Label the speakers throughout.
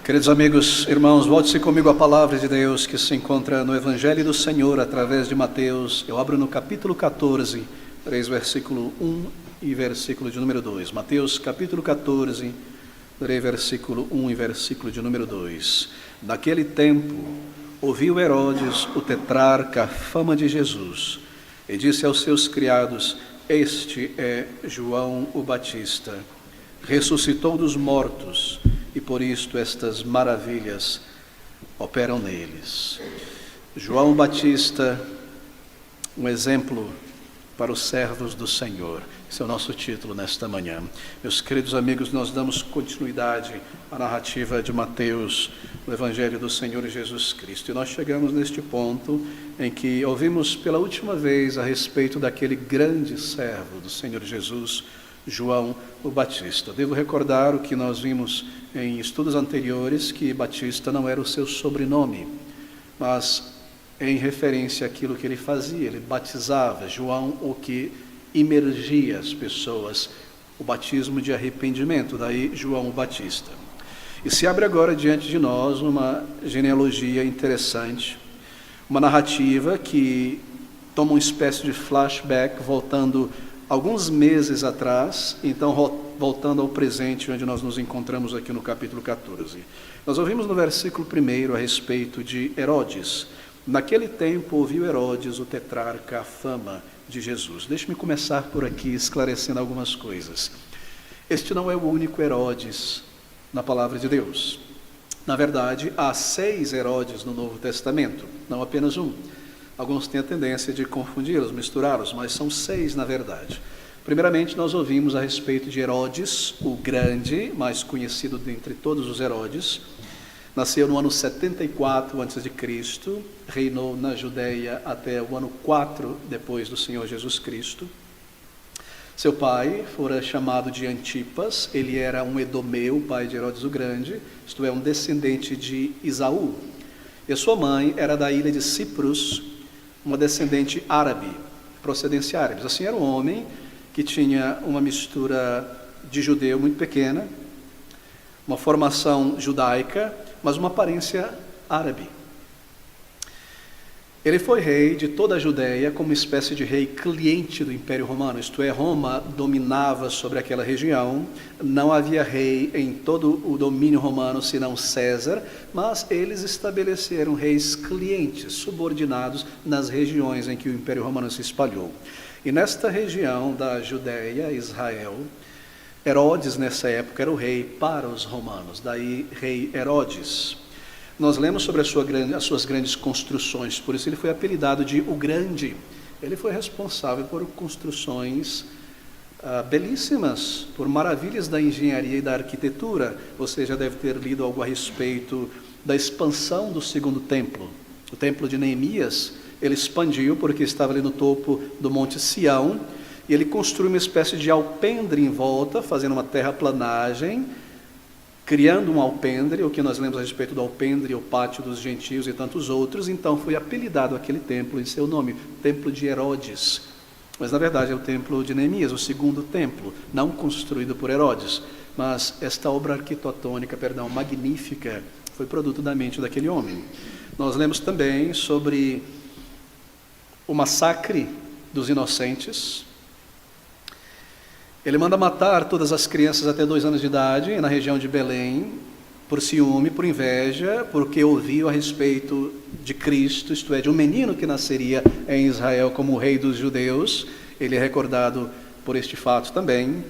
Speaker 1: Queridos amigos, irmãos, volte-se comigo à palavra de Deus que se encontra no Evangelho do Senhor através de Mateus. Eu abro no capítulo 14, versículo 1 e versículo de número 2. Mateus capítulo 14, versículo 1 e versículo de número 2. Naquele tempo, ouviu Herodes, o tetrarca, a fama de Jesus, e disse aos seus criados: Este é João o Batista, ressuscitou dos mortos, e por isto estas maravilhas operam neles. João Batista, um exemplo para os servos do Senhor. Esse é o nosso título nesta manhã. Meus queridos amigos, nós damos continuidade à narrativa de Mateus, no Evangelho do Senhor Jesus Cristo. E nós chegamos neste ponto em que ouvimos pela última vez a respeito daquele grande servo do Senhor Jesus, João o Batista. Devo recordar o que nós vimos em estudos anteriores, que Batista não era o seu sobrenome, mas em referência àquilo que ele fazia. Ele batizava. João, o que imergia as pessoas, o batismo de arrependimento, daí João o Batista. E se abre agora diante de nós uma genealogia interessante, uma narrativa que toma uma espécie de flashback, voltando alguns meses atrás, então voltando ao presente, onde nós nos encontramos aqui no capítulo 14. Nós ouvimos no versículo 1 a respeito de Herodes. Naquele tempo ouviu Herodes, o tetrarca, a fama de Jesus. Deixe-me começar por aqui, esclarecendo algumas coisas. Este não é o único Herodes na palavra de Deus. Na verdade, há 6 Herodes no Novo Testamento, não apenas um. Alguns têm a tendência de confundi-los, misturá-los, mas são 6 na verdade. Primeiramente, nós ouvimos a respeito de Herodes, o Grande, mais conhecido dentre todos os Herodes. Nasceu no ano 74 a.C., reinou na Judeia até o ano 4 depois do Senhor Jesus Cristo. Seu pai fora chamado de Antipas, ele era um edomeu, pai de Herodes o Grande, isto é, um descendente de Esaú. E a sua mãe era da ilha de Cipros, uma descendente árabe, procedência árabe. Assim, era um homem que tinha uma mistura de judeu muito pequena, uma formação judaica, mas uma aparência árabe. Ele foi rei de toda a Judeia como uma espécie de rei cliente do Império Romano, isto é, Roma dominava sobre aquela região, não havia rei em todo o domínio romano senão César, mas eles estabeleceram reis clientes, subordinados nas regiões em que o Império Romano se espalhou. E nesta região da Judeia, Israel, Herodes nessa época era o rei para os romanos, daí rei Herodes. Nós lemos sobre as suas grandes construções, por isso ele foi apelidado de o Grande. Ele foi responsável por construções belíssimas, por maravilhas da engenharia e da arquitetura. Você já deve ter lido algo a respeito da expansão do segundo templo. O templo de Neemias, ele expandiu porque estava ali no topo do Monte Sião, e ele construiu uma espécie de alpendre em volta, fazendo uma terraplanagem, criando um alpendre, o que nós lemos a respeito do alpendre, o pátio dos gentios e tantos outros. Então foi apelidado aquele templo em seu nome, Templo de Herodes. Mas na verdade é o templo de Neemias, o segundo templo, não construído por Herodes. Mas esta obra arquitetônica, magnífica, foi produto da mente daquele homem. Nós lemos também sobre o massacre dos inocentes. Ele manda matar todas as crianças até 2 anos de idade, na região de Belém, por ciúme, por inveja, porque ouviu a respeito de Cristo, isto é, de um menino que nasceria em Israel como o rei dos judeus. Ele é recordado por este fato também.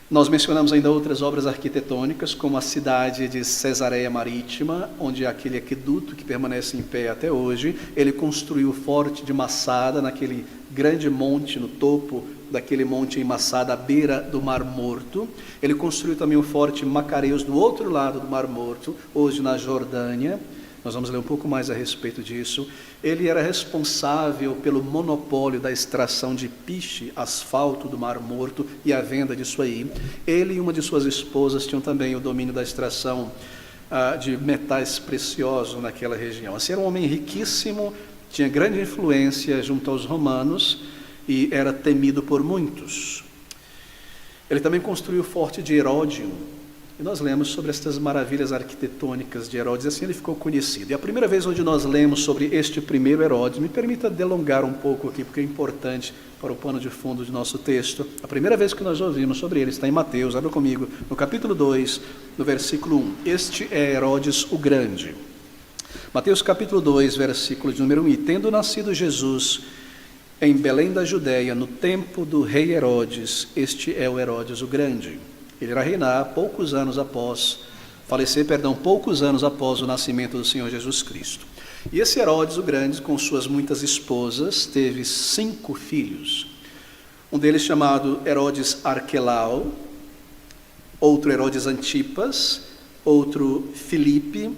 Speaker 1: Nós mencionamos ainda outras obras arquitetônicas, como a cidade de Cesareia Marítima, onde há aquele aqueduto que permanece em pé até hoje. Ele construiu o forte de Massada, naquele grande monte, no topo daquele monte em Massada, à beira do Mar Morto. Ele construiu também o forte Macareus, do outro lado do Mar Morto, hoje na Jordânia. Nós vamos ler um pouco mais a respeito disso. Ele era responsável pelo monopólio da extração de piche, asfalto do Mar Morto e a venda disso aí. Ele e uma de suas esposas tinham também o domínio da extração de metais preciosos naquela região. Assim, era um homem riquíssimo, tinha grande influência junto aos romanos e era temido por muitos. Ele também construiu o forte de Heródio, E nós lemos sobre estas maravilhas arquitetônicas de Herodes, assim ele ficou conhecido. E a primeira vez onde nós lemos sobre este primeiro Herodes, me permita delongar um pouco aqui, porque é importante para o pano de fundo do nosso texto. A primeira vez que nós ouvimos sobre ele está em Mateus, abra comigo, no capítulo 2, no versículo 1. Este é Herodes o Grande. Mateus capítulo 2, versículo de número 1. E tendo nascido Jesus em Belém da Judéia, no tempo do rei Herodes, este é o Herodes o Grande. Ele irá reinar poucos anos após o nascimento do Senhor Jesus Cristo. E esse Herodes o Grande, com suas muitas esposas, teve 5 filhos. Um deles chamado Herodes Arquelau, outro Herodes Antipas, outro Filipe.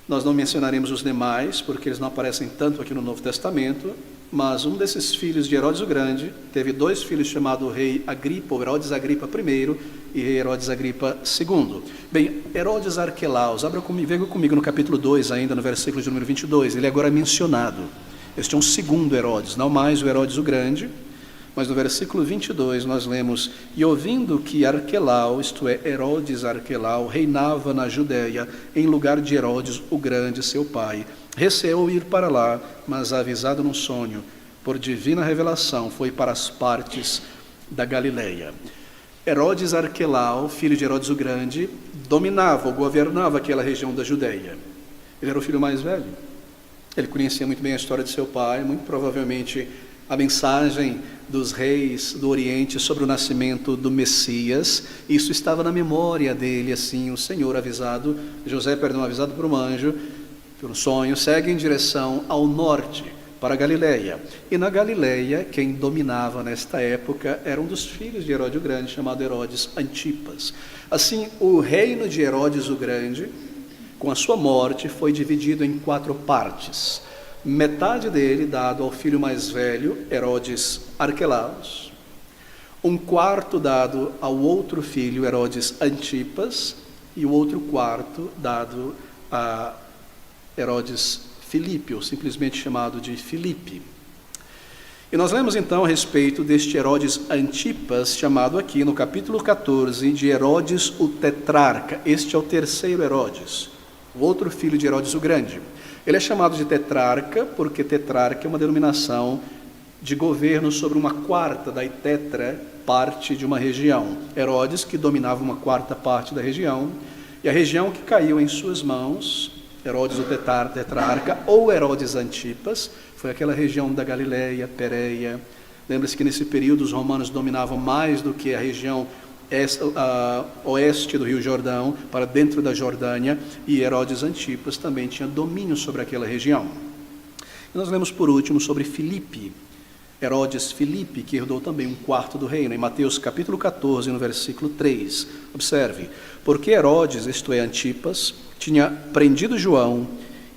Speaker 1: Nós não mencionaremos os demais, porque eles não aparecem tanto aqui no Novo Testamento, mas um desses filhos de Herodes o Grande teve 2 filhos chamados rei Agripa, ou Herodes Agripa I e rei Herodes Agripa II. Bem, Herodes Arquelau, venha comigo no capítulo 2 ainda, no versículo de número 22, ele é agora mencionado. Este é um segundo Herodes, não mais o Herodes o Grande, mas no versículo 22 nós lemos: e ouvindo que Arquelau, isto é, Herodes Arquelau, reinava na Judéia, em lugar de Herodes o Grande, seu pai, receou ir para lá, mas avisado num sonho, por divina revelação, foi para as partes da Galileia. Herodes Arquelau, filho de Herodes o Grande, dominava ou governava aquela região da Judéia. Ele era o filho mais velho. Ele conhecia muito bem a história de seu pai, muito provavelmente a mensagem dos reis do Oriente sobre o nascimento do Messias. Isso estava na memória dele, assim, o Senhor avisado por um anjo, por um sonho, segue em direção ao norte, para a Galileia. E na Galileia, quem dominava nesta época era um dos filhos de Herodes o Grande, chamado Herodes Antipas. Assim, o reino de Herodes o Grande, com a sua morte, foi dividido em 4 partes. Metade dele dado ao filho mais velho, Herodes Arquelaus. 1/4 dado ao outro filho, Herodes Antipas. E o outro 1/4 dado a Herodes Filipe, ou simplesmente chamado de Filipe. E nós lemos então a respeito deste Herodes Antipas, chamado aqui no capítulo 14 de Herodes o Tetrarca. Este é o terceiro Herodes, o outro filho de Herodes o Grande. Ele é chamado de tetrarca porque tetrarca é uma denominação de governo sobre 1/4 da tetra parte de uma região. Herodes, que dominava 1/4 parte da região, e a região que caiu em suas mãos, Herodes o tetrarca, ou Herodes Antipas, foi aquela região da Galileia, Pérea. Lembre-se que nesse período os romanos dominavam mais do que a região oeste do Rio Jordão, para dentro da Jordânia, e Herodes Antipas também tinha domínio sobre aquela região. E nós lemos por último sobre Filipe, Herodes Filipe, que herdou também 1/4 do reino, em Mateus capítulo 14, no versículo 3. Observe: porque Herodes, isto é, Antipas, tinha prendido João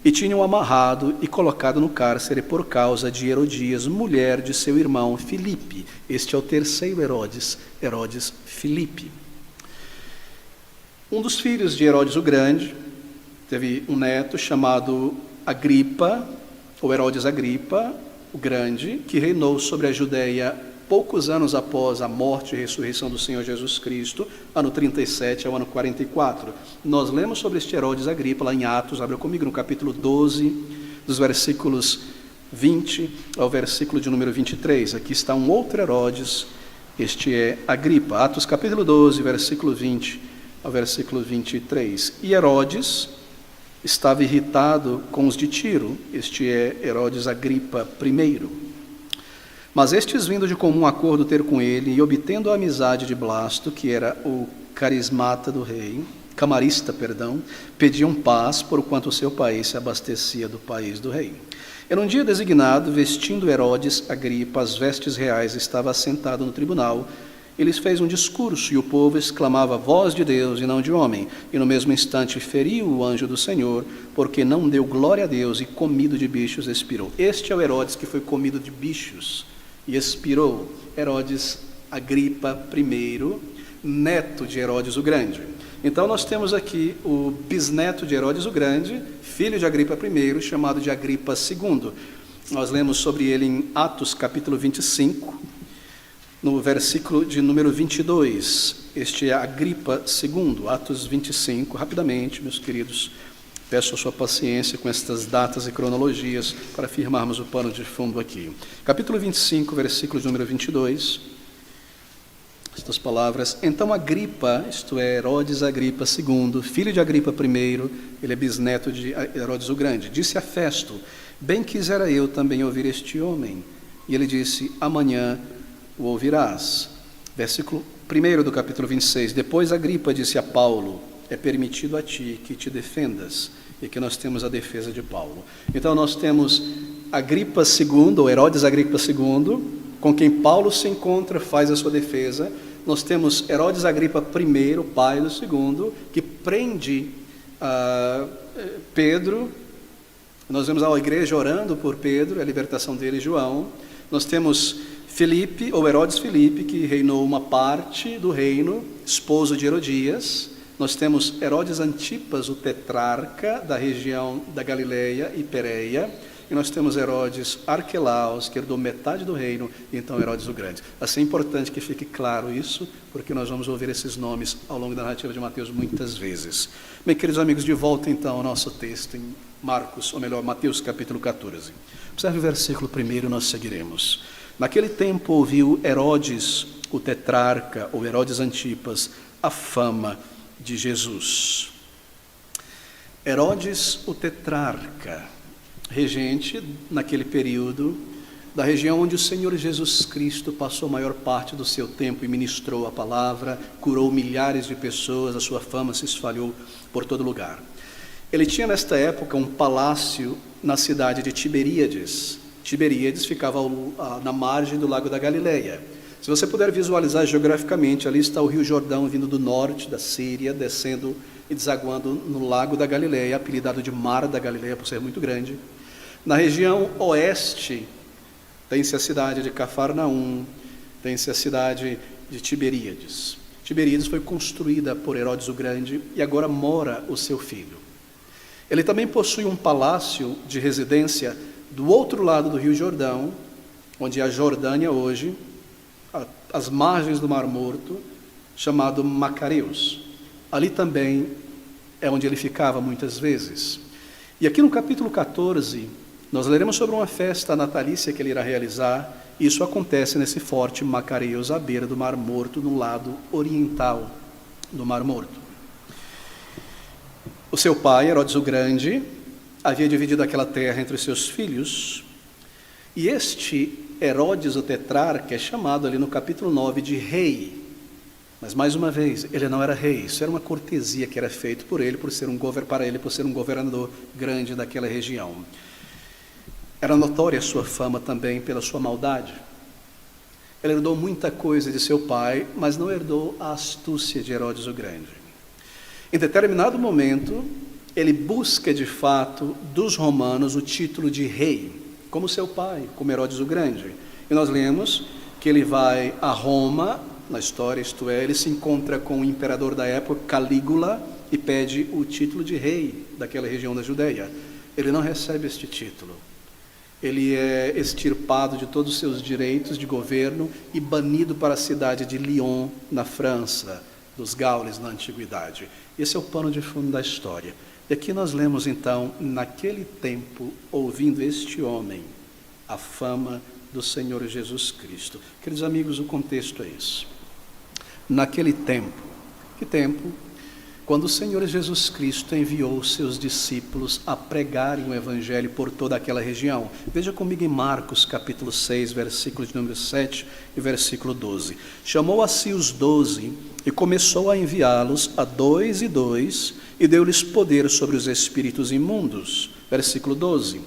Speaker 1: e tinham amarrado e colocado no cárcere por causa de Herodias, mulher de seu irmão Filipe. Este é o terceiro Herodes, Herodes Filipe. Um dos filhos de Herodes o Grande teve um neto chamado Agripa, ou Herodes Agripa o Grande, que reinou sobre a Judéia poucos anos após a morte e ressurreição do Senhor Jesus Cristo, ano 37 ao ano 44. Nós lemos sobre este Herodes Agripa lá em Atos, abra comigo no capítulo 12, dos versículos 20 ao versículo de número 23. Aqui está um outro Herodes, este é Agripa. Atos capítulo 12, versículo 20 ao versículo 23. E Herodes estava irritado com os de Tiro, este é Herodes Agripa I. Mas estes, vindo de comum acordo ter com ele, e obtendo a amizade de Blasto, que era o camarista, pediam paz, porquanto o seu país se abastecia do país do rei. Era um dia designado, vestindo Herodes Agripa as vestes reais, estava assentado no tribunal. Ele fez um discurso, e o povo exclamava: voz de Deus e não de homem. E no mesmo instante feriu o anjo do Senhor, porque não deu glória a Deus, e comido de bichos expirou. Este é o Herodes que foi comido de bichos e expirou, Herodes Agripa I, neto de Herodes o Grande. Então nós temos aqui o bisneto de Herodes o Grande, filho de Agripa I, chamado de Agripa II. Nós lemos sobre ele em Atos capítulo 25, no versículo de número 22. Este é Agripa II, Atos 25, rapidamente, meus queridos. Peço a sua paciência com estas datas e cronologias para firmarmos o pano de fundo aqui. Capítulo 25, versículo de número 22. Estas palavras: então Agripa, isto é, Herodes Agripa II, filho de Agripa I, ele é bisneto de Herodes o Grande, disse a Festo: bem quisera eu também ouvir este homem. E ele disse: amanhã o ouvirás. Versículo 1 do capítulo 26. Depois Agripa disse a Paulo: é permitido a ti que te defendas. E aqui nós temos a defesa de Paulo. Então nós temos Agripa II, ou Herodes Agripa II, com quem Paulo se encontra, faz a sua defesa. Nós temos Herodes Agripa I, pai do segundo, que prende Pedro. Nós vemos a igreja orando por Pedro, a libertação dele e João. Nós temos Filipe, ou Herodes Filipe, que reinou uma parte do reino, esposo de Herodias. Nós temos Herodes Antipas, o tetrarca da região da Galileia e Pérea. E nós temos Herodes Arquelaus, que herdou metade do reino, e então Herodes o Grande. Assim é importante que fique claro isso, porque nós vamos ouvir esses nomes ao longo da narrativa de Mateus muitas vezes. Bem, queridos amigos, de volta então ao nosso texto em Marcos, ou melhor, Mateus capítulo 14. Observe o versículo 1, nós seguiremos. Naquele tempo ouviu Herodes, o tetrarca, ou Herodes Antipas, a fama de Jesus. Herodes, o tetrarca, regente, naquele período, da região onde o Senhor Jesus Cristo passou a maior parte do seu tempo e ministrou a palavra, curou milhares de pessoas, a sua fama se espalhou por todo lugar. Ele tinha nesta época um palácio na cidade de Tiberíades. Tiberíades ficava na margem do lago da Galileia. Se você puder visualizar geograficamente, ali está o Rio Jordão vindo do norte da Síria, descendo e desaguando no lago da Galileia, apelidado de Mar da Galileia por ser muito grande. Na região oeste, tem-se a cidade de Cafarnaum, tem-se a cidade de Tiberíades. Tiberíades foi construída por Herodes o Grande e agora mora o seu filho. Ele também possui um palácio de residência do outro lado do Rio Jordão, onde é a Jordânia hoje, às margens do Mar Morto, chamado Macareus. Ali também é onde ele ficava muitas vezes. E aqui no capítulo 14, nós leremos sobre uma festa natalícia que ele irá realizar. Isso acontece nesse forte Macareus, à beira do Mar Morto, no lado oriental do Mar Morto. O seu pai, Herodes o Grande, havia dividido aquela terra entre os seus filhos, e este Herodes o tetrarca é chamado ali no capítulo 9 de rei. Mas mais uma vez, ele não era rei, isso era uma cortesia que era feito por ele, por ser um governador grande daquela região. Era notória a sua fama também pela sua maldade. Ele herdou muita coisa de seu pai, mas não herdou a astúcia de Herodes o Grande. Em determinado momento, ele busca de fato dos romanos o título de rei, como seu pai, como Herodes o Grande. E nós lemos que ele vai a Roma, na história, isto é, ele se encontra com o imperador da época, Calígula, e pede o título de rei daquela região da Judeia. Ele não recebe este título. Ele é extirpado de todos os seus direitos de governo e banido para a cidade de Lyon, na França, dos Gaules na antiguidade. Esse é o pano de fundo da história. E aqui nós lemos então, naquele tempo, ouvindo este homem, a fama do Senhor Jesus Cristo. Queridos amigos, o contexto é esse. Naquele tempo, que tempo? Quando o Senhor Jesus Cristo enviou os seus discípulos a pregarem o Evangelho por toda aquela região. Veja comigo em Marcos capítulo 6, versículo de número 7 e versículo 12. Chamou a si os 12 e começou a enviá-los a 2 e 2 e deu-lhes poder sobre os espíritos imundos. Versículo 12.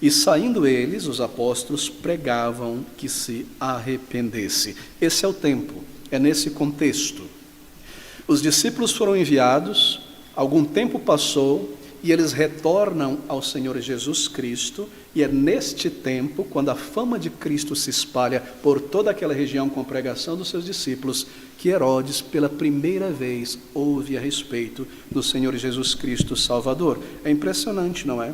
Speaker 1: E saindo eles, os apóstolos pregavam que se arrependesse. Esse é o tempo, é nesse contexto. Os discípulos foram enviados, algum tempo passou, e eles retornam ao Senhor Jesus Cristo, e é neste tempo, quando a fama de Cristo se espalha por toda aquela região com a pregação dos seus discípulos, que Herodes, pela primeira vez, ouve a respeito do Senhor Jesus Cristo Salvador. É impressionante, não é?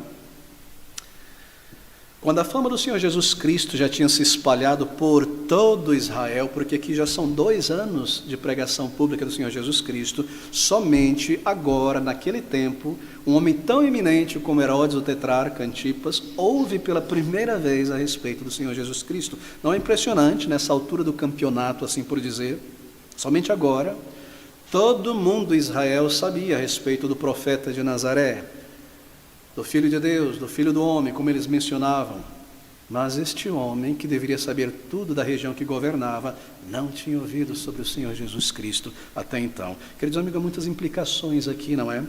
Speaker 1: Quando a fama do Senhor Jesus Cristo já tinha se espalhado por todo Israel, porque aqui já são 2 anos de pregação pública do Senhor Jesus Cristo, somente agora, naquele tempo, um homem tão eminente como Herodes, o tetrarca Antipas, ouve pela primeira vez a respeito do Senhor Jesus Cristo. Não é impressionante, nessa altura do campeonato, assim por dizer? Somente agora, todo mundo em Israel sabia a respeito do profeta de Nazaré, do Filho de Deus, do Filho do Homem, como eles mencionavam. Mas este homem, que deveria saber tudo da região que governava, não tinha ouvido sobre o Senhor Jesus Cristo até então. Queridos amigos, há muitas implicações aqui, não é?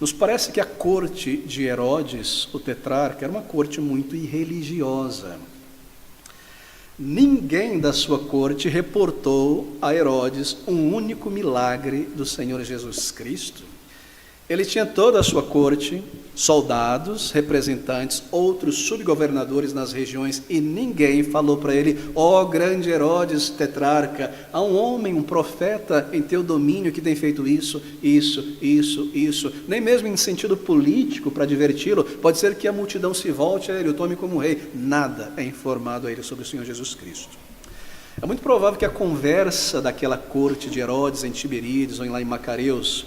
Speaker 1: Nos parece que a corte de Herodes, o tetrarca, era uma corte muito irreligiosa. Ninguém da sua corte reportou a Herodes um único milagre do Senhor Jesus Cristo. Ele tinha toda a sua corte, soldados, representantes, outros subgovernadores nas regiões, e ninguém falou para ele: ó grande Herodes tetrarca, há um homem, um profeta em teu domínio que tem feito isso. Nem mesmo em sentido político, para diverti-lo, pode ser que a multidão se volte a ele, o tome como rei. Nada é informado a ele sobre o Senhor Jesus Cristo. É muito provável que a conversa daquela corte de Herodes em Tiberíades ou lá em Macareus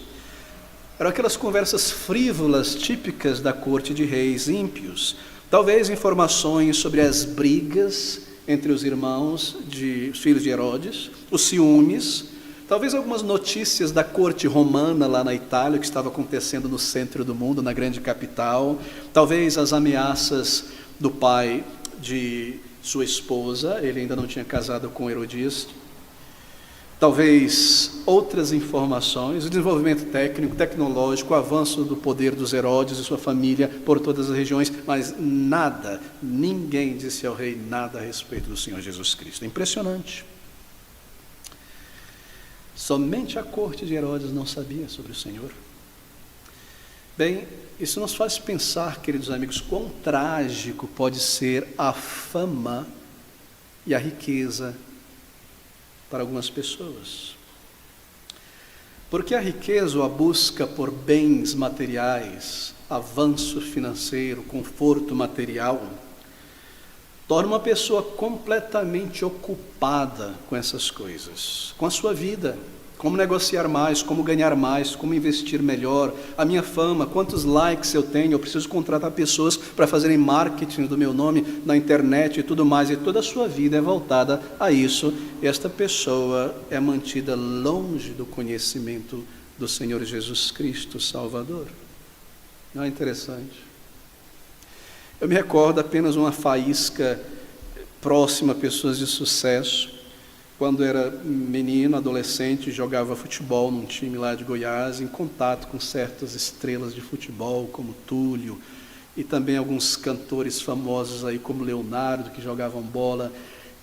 Speaker 1: eram aquelas conversas frívolas típicas da corte de reis ímpios. Talvez informações sobre as brigas entre os irmãos, os filhos de Herodes, os ciúmes, talvez algumas notícias da corte romana lá na Itália, que estava acontecendo no centro do mundo, na grande capital, talvez as ameaças do pai de sua esposa, ele ainda não tinha casado com Herodias, talvez outras informações, o desenvolvimento técnico, tecnológico, o avanço do poder dos Herodes e sua família por todas as regiões, mas nada, ninguém disse ao rei nada a respeito do Senhor Jesus Cristo. É impressionante. Somente a corte de Herodes não sabia sobre o Senhor. Bem, isso nos faz pensar, queridos amigos, quão trágico pode ser a fama e a riqueza para algumas pessoas. Porque a riqueza ou a busca por bens materiais, avanço financeiro, conforto material, torna uma pessoa completamente ocupada com essas coisas, com a sua vida. Como negociar mais, como ganhar mais, como investir melhor, a minha fama, quantos likes eu tenho, eu preciso contratar pessoas para fazerem marketing do meu nome na internet e tudo mais, e toda a sua vida é voltada a isso, e esta pessoa é mantida longe do conhecimento do Senhor Jesus Cristo, Salvador. Não é interessante? Eu me recordo apenas uma faísca próxima a pessoas de sucesso. Quando era menino, adolescente, jogava futebol num time lá de Goiás, em contato com certas estrelas de futebol, como Túlio, e também alguns cantores famosos aí, como Leonardo, que jogavam bola.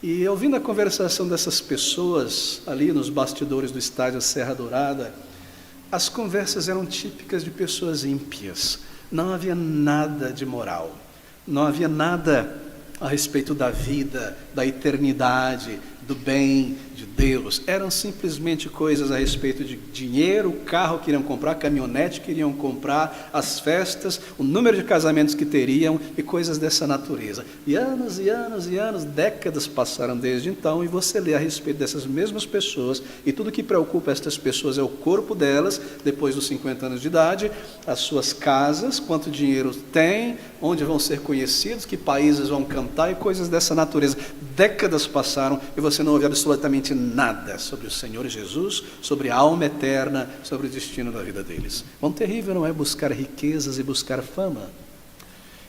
Speaker 1: E ouvindo a conversação dessas pessoas, ali nos bastidores do estádio Serra Dourada, as conversas eram típicas de pessoas ímpias. Não havia nada de moral, não havia nada a respeito da vida, da eternidade, do bem, de Deus. Eram simplesmente coisas a respeito de dinheiro, o carro que iriam comprar, a caminhonete que iriam comprar, as festas, o número de casamentos que teriam e coisas dessa natureza. E anos e anos e anos, décadas passaram desde então, e você lê a respeito dessas mesmas pessoas, e tudo que preocupa estas pessoas é o corpo delas, depois dos 50 anos de idade, as suas casas, quanto dinheiro tem, onde vão ser conhecidos, que países vão cantar e coisas dessa natureza. Décadas passaram e você não ouve absolutamente nada sobre o Senhor Jesus, sobre a alma eterna, sobre o destino da vida deles. Quão terrível não é buscar riquezas e buscar fama?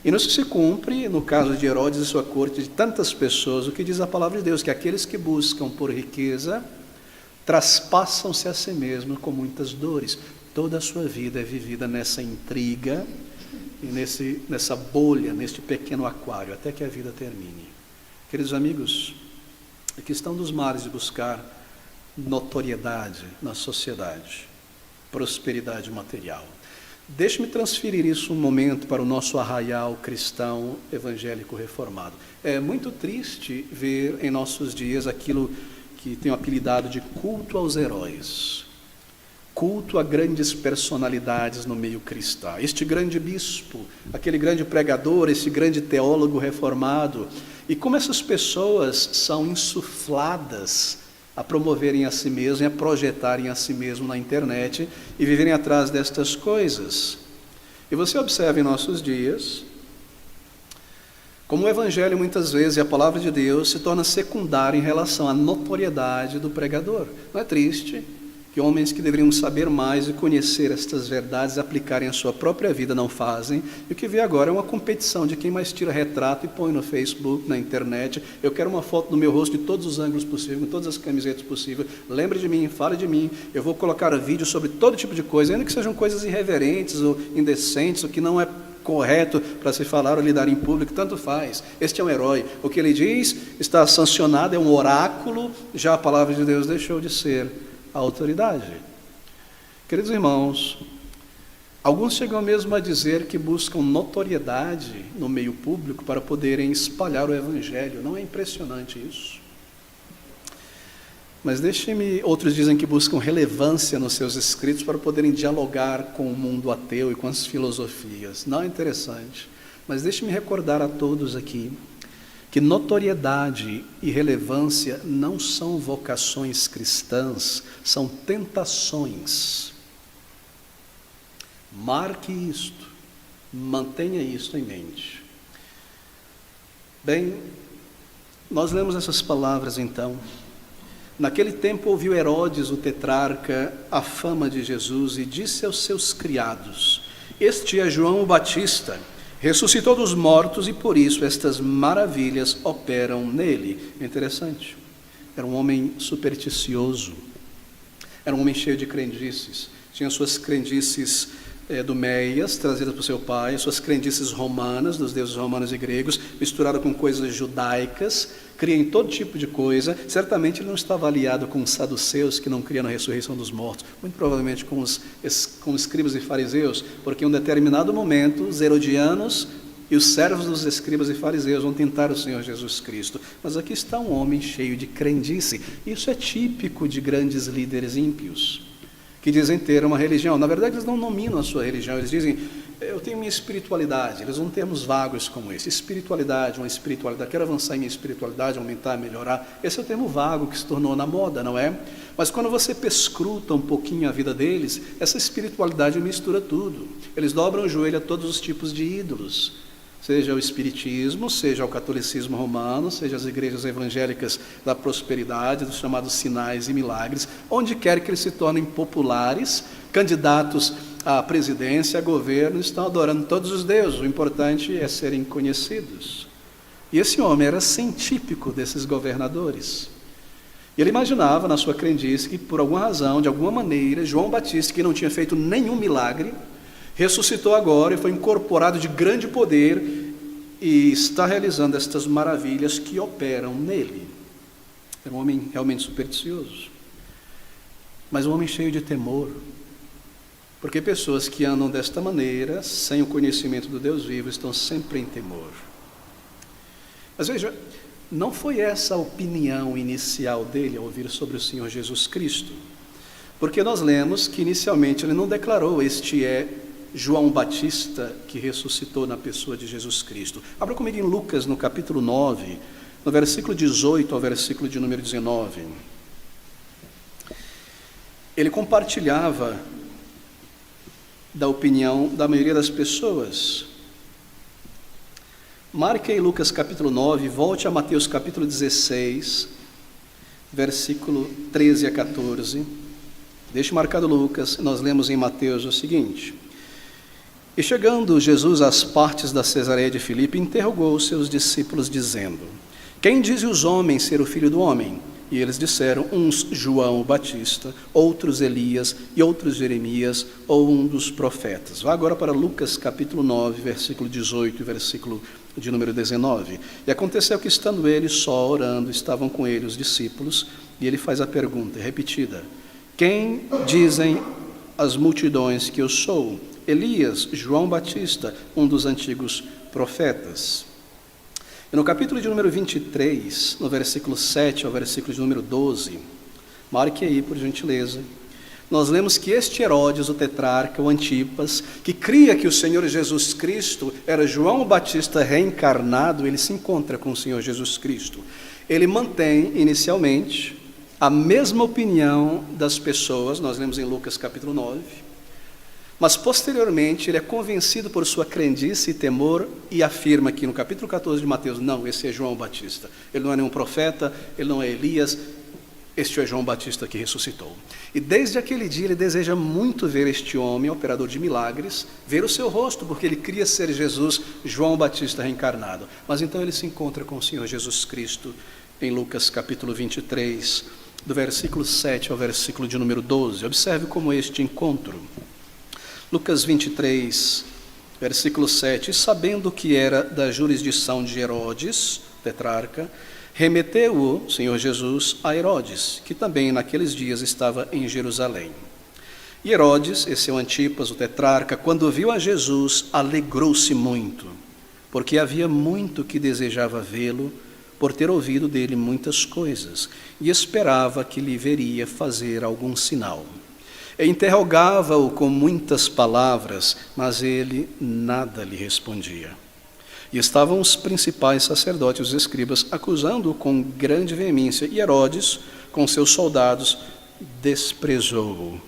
Speaker 1: E não se cumpre, no caso de Herodes e sua corte, de tantas pessoas, o que diz a palavra de Deus, que aqueles que buscam por riqueza, traspassam-se a si mesmos com muitas dores. Toda a sua vida é vivida nessa intriga, e nessa bolha, neste pequeno aquário, até que a vida termine. Queridos amigos, a questão dos males de buscar notoriedade na sociedade, prosperidade material. Deixe-me transferir isso um momento para o nosso arraial cristão evangélico reformado. É muito triste ver em nossos dias aquilo que tem o apelidado de culto aos heróis. culto a grandes personalidades no meio cristão. Este grande bispo, aquele grande pregador, esse grande teólogo reformado. E como essas pessoas são insufladas a promoverem a si mesmas e a projetarem a si mesmo na internet e viverem atrás destas coisas. E você observa em nossos dias como o Evangelho muitas vezes e a palavra de Deus se torna secundária em relação à notoriedade do pregador. Não é triste que homens que deveriam saber mais e conhecer estas verdades, aplicarem a sua própria vida, não fazem? E o que vê agora é uma competição de quem mais tira retrato e põe no Facebook, na internet. Eu quero uma foto do meu rosto de todos os ângulos possíveis, com todas as camisetas possíveis. Lembre de mim, fale de mim. Eu vou colocar vídeos sobre todo tipo de coisa, ainda que sejam coisas irreverentes ou indecentes, o que não é correto para se falar ou lidar em público, tanto faz. Este é um herói. O que ele diz está sancionado, é um oráculo, já a palavra de Deus deixou de ser a autoridade. Queridos irmãos, alguns chegam mesmo a dizer que buscam notoriedade no meio público para poderem espalhar o Evangelho. Não é impressionante isso? Mas outros dizem que buscam relevância nos seus escritos para poderem dialogar com o mundo ateu e com as filosofias. Não é interessante? Mas deixe-me recordar a todos aqui que notoriedade e relevância não são vocações cristãs, são tentações. Marque isto, mantenha isto em mente. Bem, nós lemos essas palavras então. Naquele tempo ouviu Herodes, o tetrarca, a fama de Jesus e disse aos seus criados: este é João o Batista, ressuscitou dos mortos e por isso estas maravilhas operam nele. É interessante. Era um homem supersticioso, era um homem cheio de crendices, tinha suas crendices dumeias, trazidas por seu pai, suas crendices romanas, dos deuses romanos e gregos, misturado com coisas judaicas, cria em todo tipo de coisa. Certamente ele não estava aliado com os saduceus, que não criam na ressurreição dos mortos, muito provavelmente com os escribas e fariseus, porque em um determinado momento, os herodianos e os servos dos escribas e fariseus vão tentar o Senhor Jesus Cristo. Mas aqui está um homem cheio de crendice. Isso é típico de grandes líderes ímpios, que dizem ter uma religião. Na verdade, eles não nominam a sua religião, eles dizem: eu tenho minha espiritualidade. Eles usam termos vagos como esse: espiritualidade, uma espiritualidade, quero avançar em minha espiritualidade, aumentar, melhorar. Esse é o termo vago que se tornou na moda, não é? Mas quando você perscruta um pouquinho a vida deles, essa espiritualidade mistura tudo. Eles dobram o joelho a todos os tipos de ídolos, seja o espiritismo, seja o catolicismo romano, seja as igrejas evangélicas da prosperidade, dos chamados sinais e milagres. Onde quer que eles se tornem populares, candidatos à presidência, a governo, estão adorando todos os deuses. O importante é serem conhecidos. E esse homem era típico desses governadores. E ele imaginava, na sua crendice, que por alguma razão, de alguma maneira, João Batista, que não tinha feito nenhum milagre, ressuscitou agora e foi incorporado de grande poder e está realizando estas maravilhas que operam nele. Era um homem realmente supersticioso, mas um homem cheio de temor, porque pessoas que andam desta maneira, sem o conhecimento do Deus vivo, estão sempre em temor. Mas veja, não foi essa a opinião inicial dele ao ouvir sobre o Senhor Jesus Cristo, porque nós lemos que inicialmente ele não declarou: este é João Batista que ressuscitou na pessoa de Jesus Cristo. Abra comigo em Lucas, no capítulo 9, no versículo 18 ao versículo de número 19. Ele compartilhava da opinião da maioria das pessoas. Marque aí Lucas capítulo 9, volte a Mateus capítulo 16, versículo 13 a 14. Deixe marcado Lucas, nós lemos em Mateus o seguinte: e chegando Jesus às partes da Cesareia de Filipe, interrogou os seus discípulos, dizendo: quem dizem os homens ser o Filho do Homem? E eles disseram: uns João Batista, outros Elias, e outros Jeremias, ou um dos profetas. Vá agora para Lucas capítulo 9, versículo 18 e versículo de número 19. E aconteceu que, estando ele só orando, estavam com ele os discípulos, e ele faz a pergunta repetida: quem dizem as multidões que eu sou? Elias, João Batista, um dos antigos profetas. E no capítulo de número 23, no versículo 7 ao versículo de número 12, marque aí por gentileza, nós lemos que este Herodes, o tetrarca, o Antipas, que cria que o Senhor Jesus Cristo era João Batista reencarnado, ele se encontra com o Senhor Jesus Cristo. Ele mantém, inicialmente, a mesma opinião das pessoas, nós lemos em Lucas capítulo 9, mas posteriormente ele é convencido por sua crendice e temor e afirma aqui no capítulo 14 de Mateus, não, esse é João Batista, ele não é nenhum profeta, ele não é Elias, este é João Batista que ressuscitou. E desde aquele dia ele deseja muito ver este homem, operador de milagres, ver o seu rosto, porque ele cria ser Jesus, João Batista reencarnado. Mas então ele se encontra com o Senhor Jesus Cristo em Lucas capítulo 23, do versículo 7 ao versículo de número 12. Observe como este encontro. Lucas 23, versículo 7. E sabendo que era da jurisdição de Herodes, tetrarca, remeteu o Senhor Jesus a Herodes, que também naqueles dias estava em Jerusalém. E Herodes, esse é o Antipas, o tetrarca, quando viu a Jesus, alegrou-se muito, porque havia muito que desejava vê-lo, por ter ouvido dele muitas coisas, e esperava que lhe veria fazer algum sinal. E interrogava-o com muitas palavras, mas ele nada lhe respondia. E estavam os principais sacerdotes e os escribas acusando-o com grande veemência, e Herodes, com seus soldados, desprezou-o.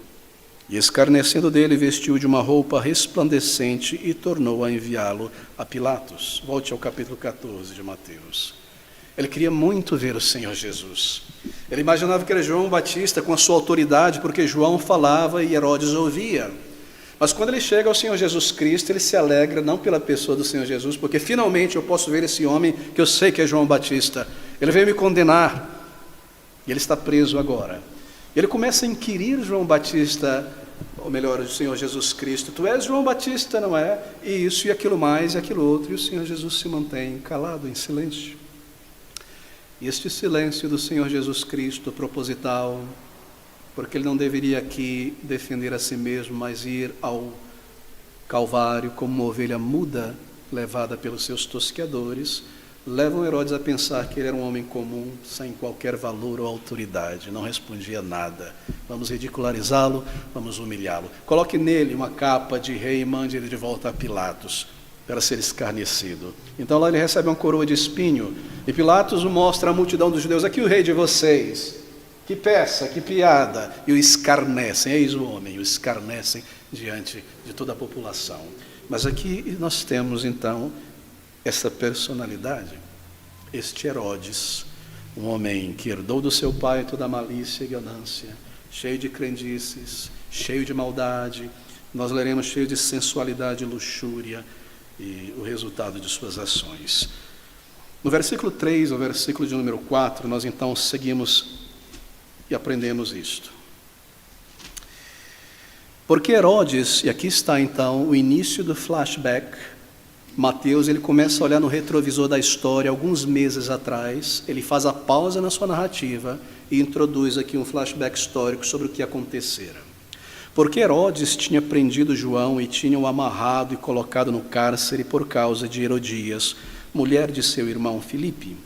Speaker 1: E escarnecendo dele, vestiu de uma roupa resplandecente e tornou a enviá-lo a Pilatos. Volte ao capítulo 14 de Mateus. Ele queria muito ver o Senhor Jesus. Ele imaginava que era João Batista com a sua autoridade, porque João falava e Herodes ouvia. Mas quando ele chega ao Senhor Jesus Cristo, ele se alegra não pela pessoa do Senhor Jesus, porque finalmente eu posso ver esse homem que eu sei que é João Batista. Ele veio me condenar e ele está preso agora. Ele começa a inquirir João Batista, ou melhor, o Senhor Jesus Cristo. Tu és João Batista, não é? E isso e aquilo mais e aquilo outro. E o Senhor Jesus se mantém calado, em silêncio. E este silêncio do Senhor Jesus Cristo, proposital, porque ele não deveria aqui defender a si mesmo, mas ir ao Calvário como uma ovelha muda, levada pelos seus tosqueadores, levam Herodes a pensar que ele era um homem comum, sem qualquer valor ou autoridade, não respondia nada. Vamos ridicularizá-lo, vamos humilhá-lo. Coloque nele uma capa de rei e mande ele de volta a Pilatos, para ser escarnecido. Então lá ele recebe uma coroa de espinho, e Pilatos o mostra à multidão dos judeus, aqui o rei de vocês, que peça, que piada, e o escarnecem, eis o homem, o escarnecem diante de toda a população. Mas aqui nós temos então essa personalidade, este Herodes, um homem que herdou do seu pai toda a malícia e ganância, cheio de crendices, cheio de maldade, nós leremos cheio de sensualidade e luxúria, e o resultado de suas ações. No versículo 3 ao versículo de número 4, nós então seguimos e aprendemos isto. Porque Herodes, e aqui está então o início do flashback, Mateus ele começa a olhar no retrovisor da história alguns meses atrás, ele faz a pausa na sua narrativa e introduz aqui um flashback histórico sobre o que acontecera. Porque Herodes tinha prendido João e tinha o amarrado e colocado no cárcere por causa de Herodias, mulher de seu irmão Filipe.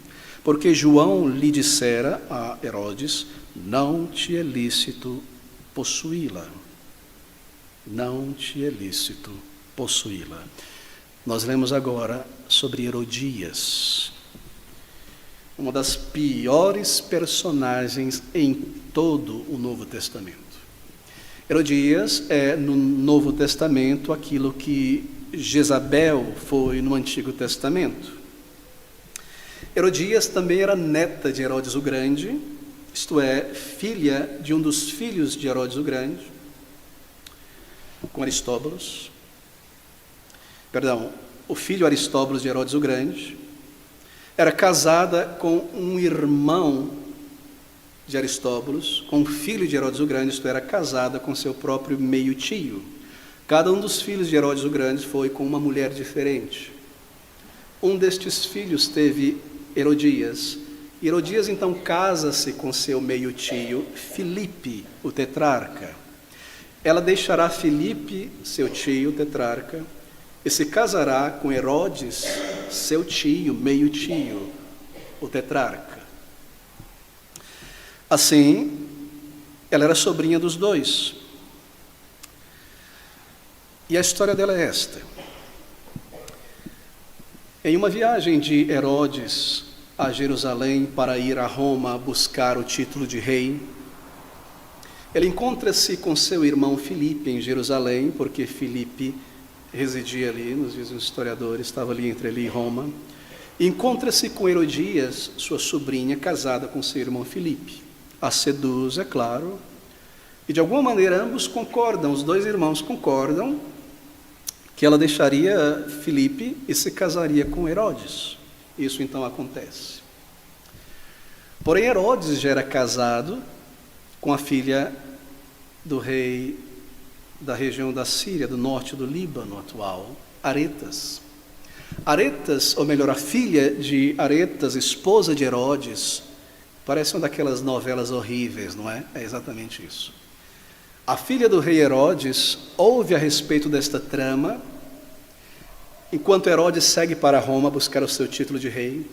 Speaker 1: Porque João lhe dissera a Herodes, não te é lícito possuí-la. Não te é lícito possuí-la. Nós lemos agora sobre Herodias, uma das piores personagens em todo o Novo Testamento. Herodias é, no Novo Testamento, aquilo que Jezabel foi no Antigo Testamento. Herodias também era neta de Herodes o Grande, isto é, filha de um dos filhos de Herodes o Grande, com Aristóbulos. Perdão, o filho Aristóbulos de Herodes o Grande, era casada com um irmão de Aristóbulos, com o filho de Herodes o Grande, isto era, casada com seu próprio meio-tio. Cada um dos filhos de Herodes o Grande foi com uma mulher diferente. Um destes filhos teve Herodias. Herodias então casa-se com seu meio-tio, Filipe, o tetrarca. Ela deixará Filipe, seu tio, tetrarca, e se casará com Herodes, seu tio, meio-tio, o tetrarca. Assim, ela era sobrinha dos dois. E a história dela é esta. Em uma viagem de Herodes a Jerusalém para ir a Roma buscar o título de rei, ele encontra-se com seu irmão Filipe em Jerusalém, porque Filipe residia ali, nos dizem os historiadores, estava ali entre ele e Roma. Encontra-se com Herodias, sua sobrinha, casada com seu irmão Filipe. A seduz, é claro, e de alguma maneira ambos concordam, os dois irmãos concordam, que ela deixaria Filipe e se casaria com Herodes. Isso então acontece. Porém, Herodes já era casado com a filha do rei da região da Síria, do norte do Líbano atual, Aretas. Aretas, ou melhor, a filha de Aretas, esposa de Herodes, parece uma daquelas novelas horríveis, não é? É exatamente isso. A filha do rei Herodes ouve a respeito desta trama, enquanto Herodes segue para Roma buscar o seu título de rei,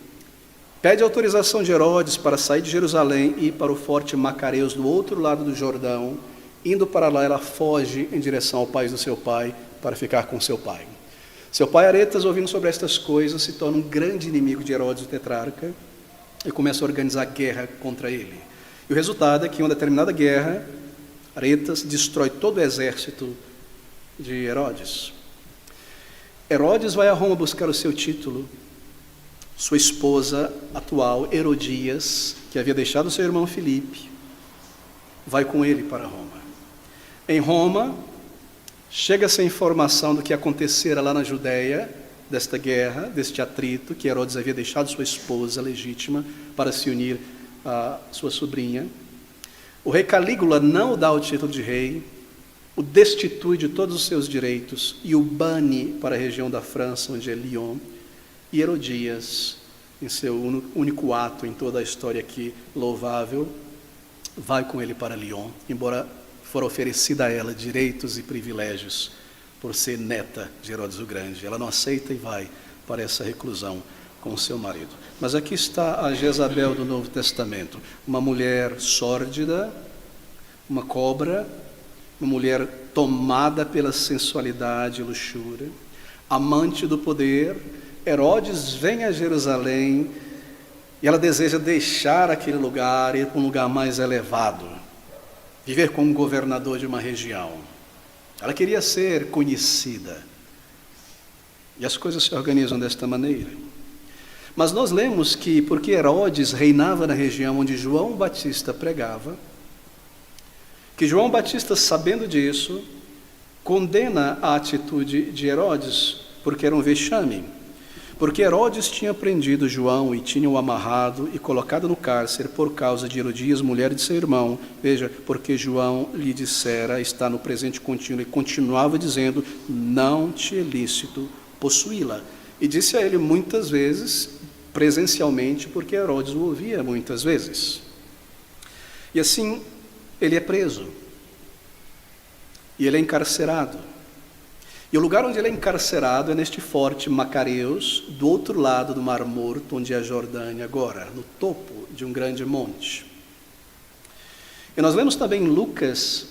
Speaker 1: pede autorização de Herodes para sair de Jerusalém e ir para o forte Macareus, do outro lado do Jordão. Indo para lá, ela foge em direção ao país do seu pai, para ficar com seu pai. Seu pai Aretas, ouvindo sobre estas coisas, se torna um grande inimigo de Herodes, o tetrarca, e começa a organizar guerra contra ele. E o resultado é que, em uma determinada guerra, Aretas destrói todo o exército de Herodes. Herodes vai a Roma buscar o seu título. Sua esposa atual, Herodias, que havia deixado seu irmão Filipe, vai com ele para Roma. Em Roma, chega-se a informação do que acontecera lá na Judéia, desta guerra, deste atrito, que Herodes havia deixado sua esposa legítima para se unir à sua sobrinha. O rei Calígula não dá o título de rei, o destitui de todos os seus direitos e o bane para a região da França, onde é Lyon. E Herodias, em seu único ato em toda a história aqui louvável, vai com ele para Lyon, embora fora oferecida a ela direitos e privilégios por ser neta de Herodes o Grande. Ela não aceita e vai para essa reclusão com seu marido. Mas aqui está a Jezabel do Novo Testamento, uma mulher sórdida, uma cobra, uma mulher tomada pela sensualidade e luxúria, amante do poder. Herodes vem a Jerusalém e ela deseja deixar aquele lugar e ir para um lugar mais elevado, viver como governador de uma região. Ela queria ser conhecida. E as coisas se organizam desta maneira. Mas nós lemos que, porque Herodes reinava na região onde João Batista pregava, que João Batista, sabendo disso, condena a atitude de Herodes, porque era um vexame. Porque Herodes tinha prendido João e tinha o amarrado e colocado no cárcere por causa de Herodias, mulher de seu irmão. Veja, porque João lhe dissera, está no presente contínuo, e continuava dizendo, não te é lícito possuí-la. E disse a ele muitas vezes, presencialmente, porque Herodes o ouvia muitas vezes. E assim, ele é preso. E ele é encarcerado. E o lugar onde ele é encarcerado é neste forte Macareus, do outro lado do Mar Morto, onde é a Jordânia agora, no topo de um grande monte. E nós lemos também em Lucas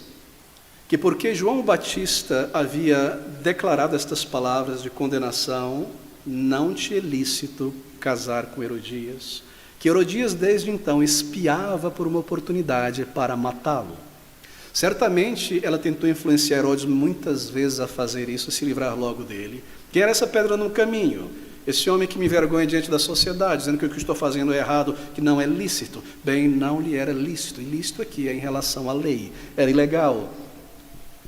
Speaker 1: que porque João Batista havia declarado estas palavras de condenação, não te é lícito casar com Herodias, que Herodias desde então espiava por uma oportunidade para matá-lo. Certamente ela tentou influenciar Herodes muitas vezes a fazer isso, a se livrar logo dele. Quem era essa pedra no caminho? Esse homem que me envergonha diante da sociedade, dizendo que o que eu estou fazendo é errado, que não é lícito. Bem, não lhe era lícito. Ilícito aqui é em relação à lei. Era ilegal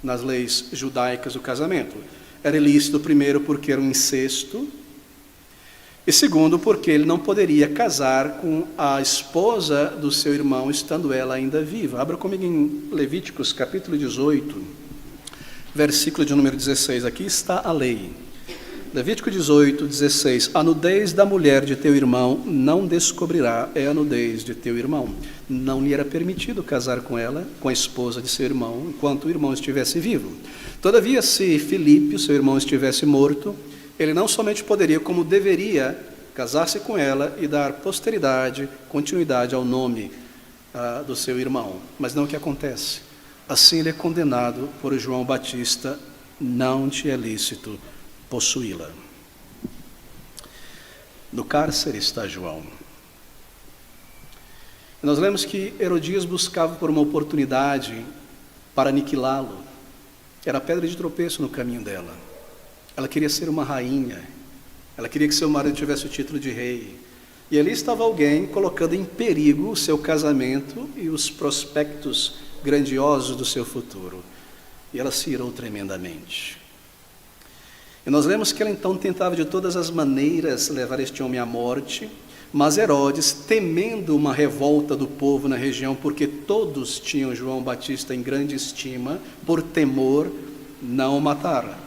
Speaker 1: nas leis judaicas o casamento. Era ilícito primeiro porque era um incesto, e segundo porque ele não poderia casar com a esposa do seu irmão, estando ela ainda viva. Abra comigo em Levíticos capítulo 18, versículo de número 16. Aqui está a lei. Levítico 18, 16. A nudez da mulher de teu irmão não descobrirá, é a nudez de teu irmão. Não lhe era permitido casar com ela, com a esposa de seu irmão, enquanto o irmão estivesse vivo. Todavia, se Filipe, o seu irmão, estivesse morto, ele não somente poderia, como deveria, casar-se com ela e dar posteridade, continuidade ao nome do seu irmão. Mas não o que acontece. Assim ele é condenado por João Batista não te é lícito possuí-la. No cárcere está João. Nós lemos que Herodias buscava por uma oportunidade para aniquilá-lo. Era pedra de tropeço no caminho dela. Ela queria ser uma rainha. Ela queria que seu marido tivesse o título de rei. E ali estava alguém colocando em perigo o seu casamento e os prospectos grandiosos do seu futuro. E ela se irou tremendamente. E nós lemos que ela então tentava de todas as maneiras levar este homem à morte, mas Herodes, temendo uma revolta do povo na região, porque todos tinham João Batista em grande estima, por temor, não o matara.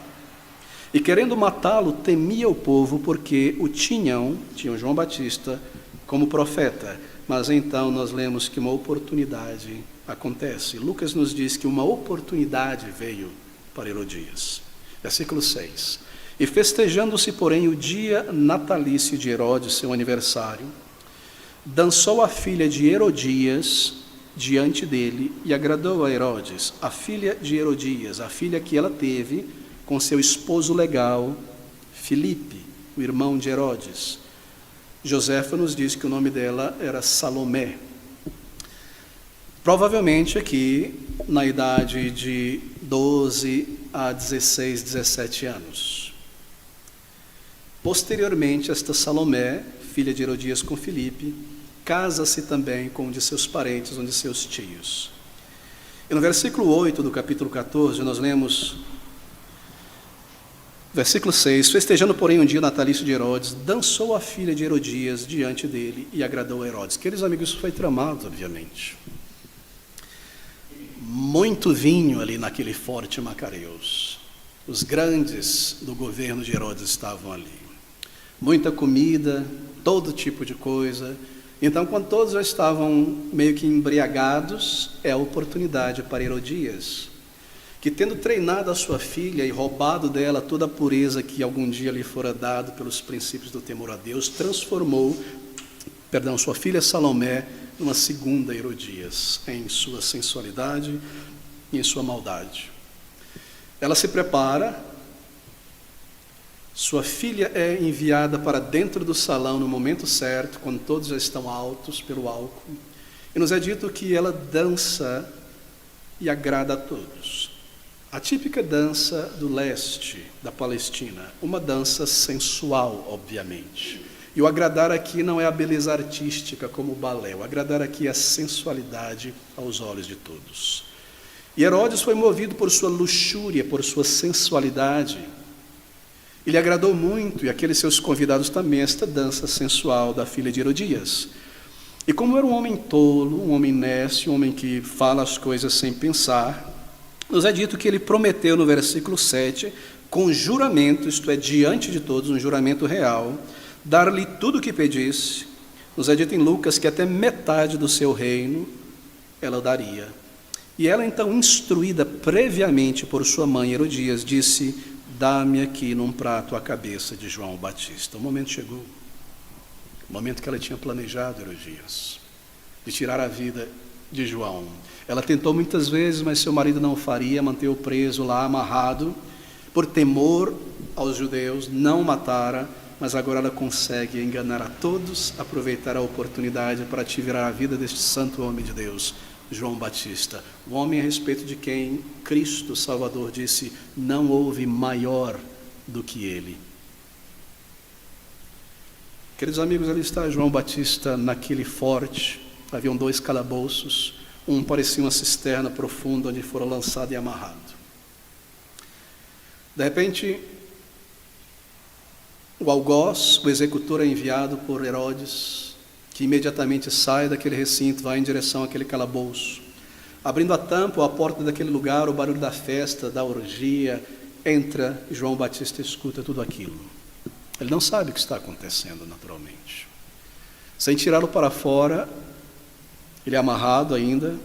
Speaker 1: E querendo matá-lo, temia o povo, porque o tinham João Batista como profeta. Mas então nós lemos que uma oportunidade acontece. Lucas nos diz que uma oportunidade veio para Herodias. Versículo 6. E festejando-se, porém, o dia natalício de Herodes, seu aniversário, dançou a filha de Herodias diante dele e agradou a Herodes, a filha de Herodias, a filha que ela teve com seu esposo legal, Filipe, o irmão de Herodes. Josefa nos diz que o nome dela era Salomé. Provavelmente aqui na idade de 12 a 16, 17 anos. Posteriormente, esta Salomé, filha de Herodias com Filipe, casa-se também com um de seus parentes, um de seus tios. E no versículo 8 do capítulo 14, nós lemos, versículo 6, festejando, porém, um dia natalício de Herodes, dançou a filha de Herodias diante dele e agradou a Herodes. Queridos amigos, isso foi tramado, obviamente. Muito vinho ali naquele forte Macareus. Os grandes do governo de Herodes estavam ali. Muita comida, todo tipo de coisa. Então, quando todos já estavam meio que embriagados, é a oportunidade para Herodias, que tendo treinado a sua filha e roubado dela toda a pureza que algum dia lhe fora dado pelos princípios do temor a Deus, transformou, sua filha Salomé numa segunda Herodias, em sua sensualidade e em sua maldade. Ela se prepara, sua filha é enviada para dentro do salão no momento certo, quando todos já estão altos pelo álcool, e nos é dito que ela dança e agrada a todos. A típica dança do leste da Palestina, uma dança sensual, obviamente. E o agradar aqui não é a beleza artística como o balé, o agradar aqui é a sensualidade aos olhos de todos. E Herodes foi movido por sua luxúria, por sua sensualidade. Ele agradou muito, e aqueles seus convidados também, esta dança sensual da filha de Herodias. E como era um homem tolo, um homem nécio, um homem que fala as coisas sem pensar, nos é dito que ele prometeu no versículo 7, com juramento, isto é, diante de todos, um juramento real, dar-lhe tudo o que pedisse. Nos é dito em Lucas que até metade do seu reino ela daria. E ela então, instruída previamente por sua mãe Herodias, disse: dá-me aqui num prato a cabeça de João Batista. O momento chegou, o momento que ela tinha planejado, Herodias, de tirar a vida de João. Ela tentou muitas vezes, mas seu marido não o faria, manteve-o preso lá, amarrado, por temor aos judeus, não o matara, mas agora ela consegue enganar a todos, aproveitar a oportunidade para tirar a vida deste santo homem de Deus, João Batista, o homem a respeito de quem Cristo Salvador disse: não houve maior do que ele. Queridos amigos, ali está João Batista naquele forte. Haviam 2 calabouços, um parecia uma cisterna profunda onde fora lançado e amarrado. De repente, o algoz, o executor, é enviado por Herodes, que imediatamente sai daquele recinto, vai em direção àquele calabouço. Abrindo a tampa ou a porta daquele lugar, o barulho da festa, da orgia, entra João Batista e escuta tudo aquilo. Ele não sabe o que está acontecendo naturalmente. Sem tirá-lo para fora, ele é amarrado ainda,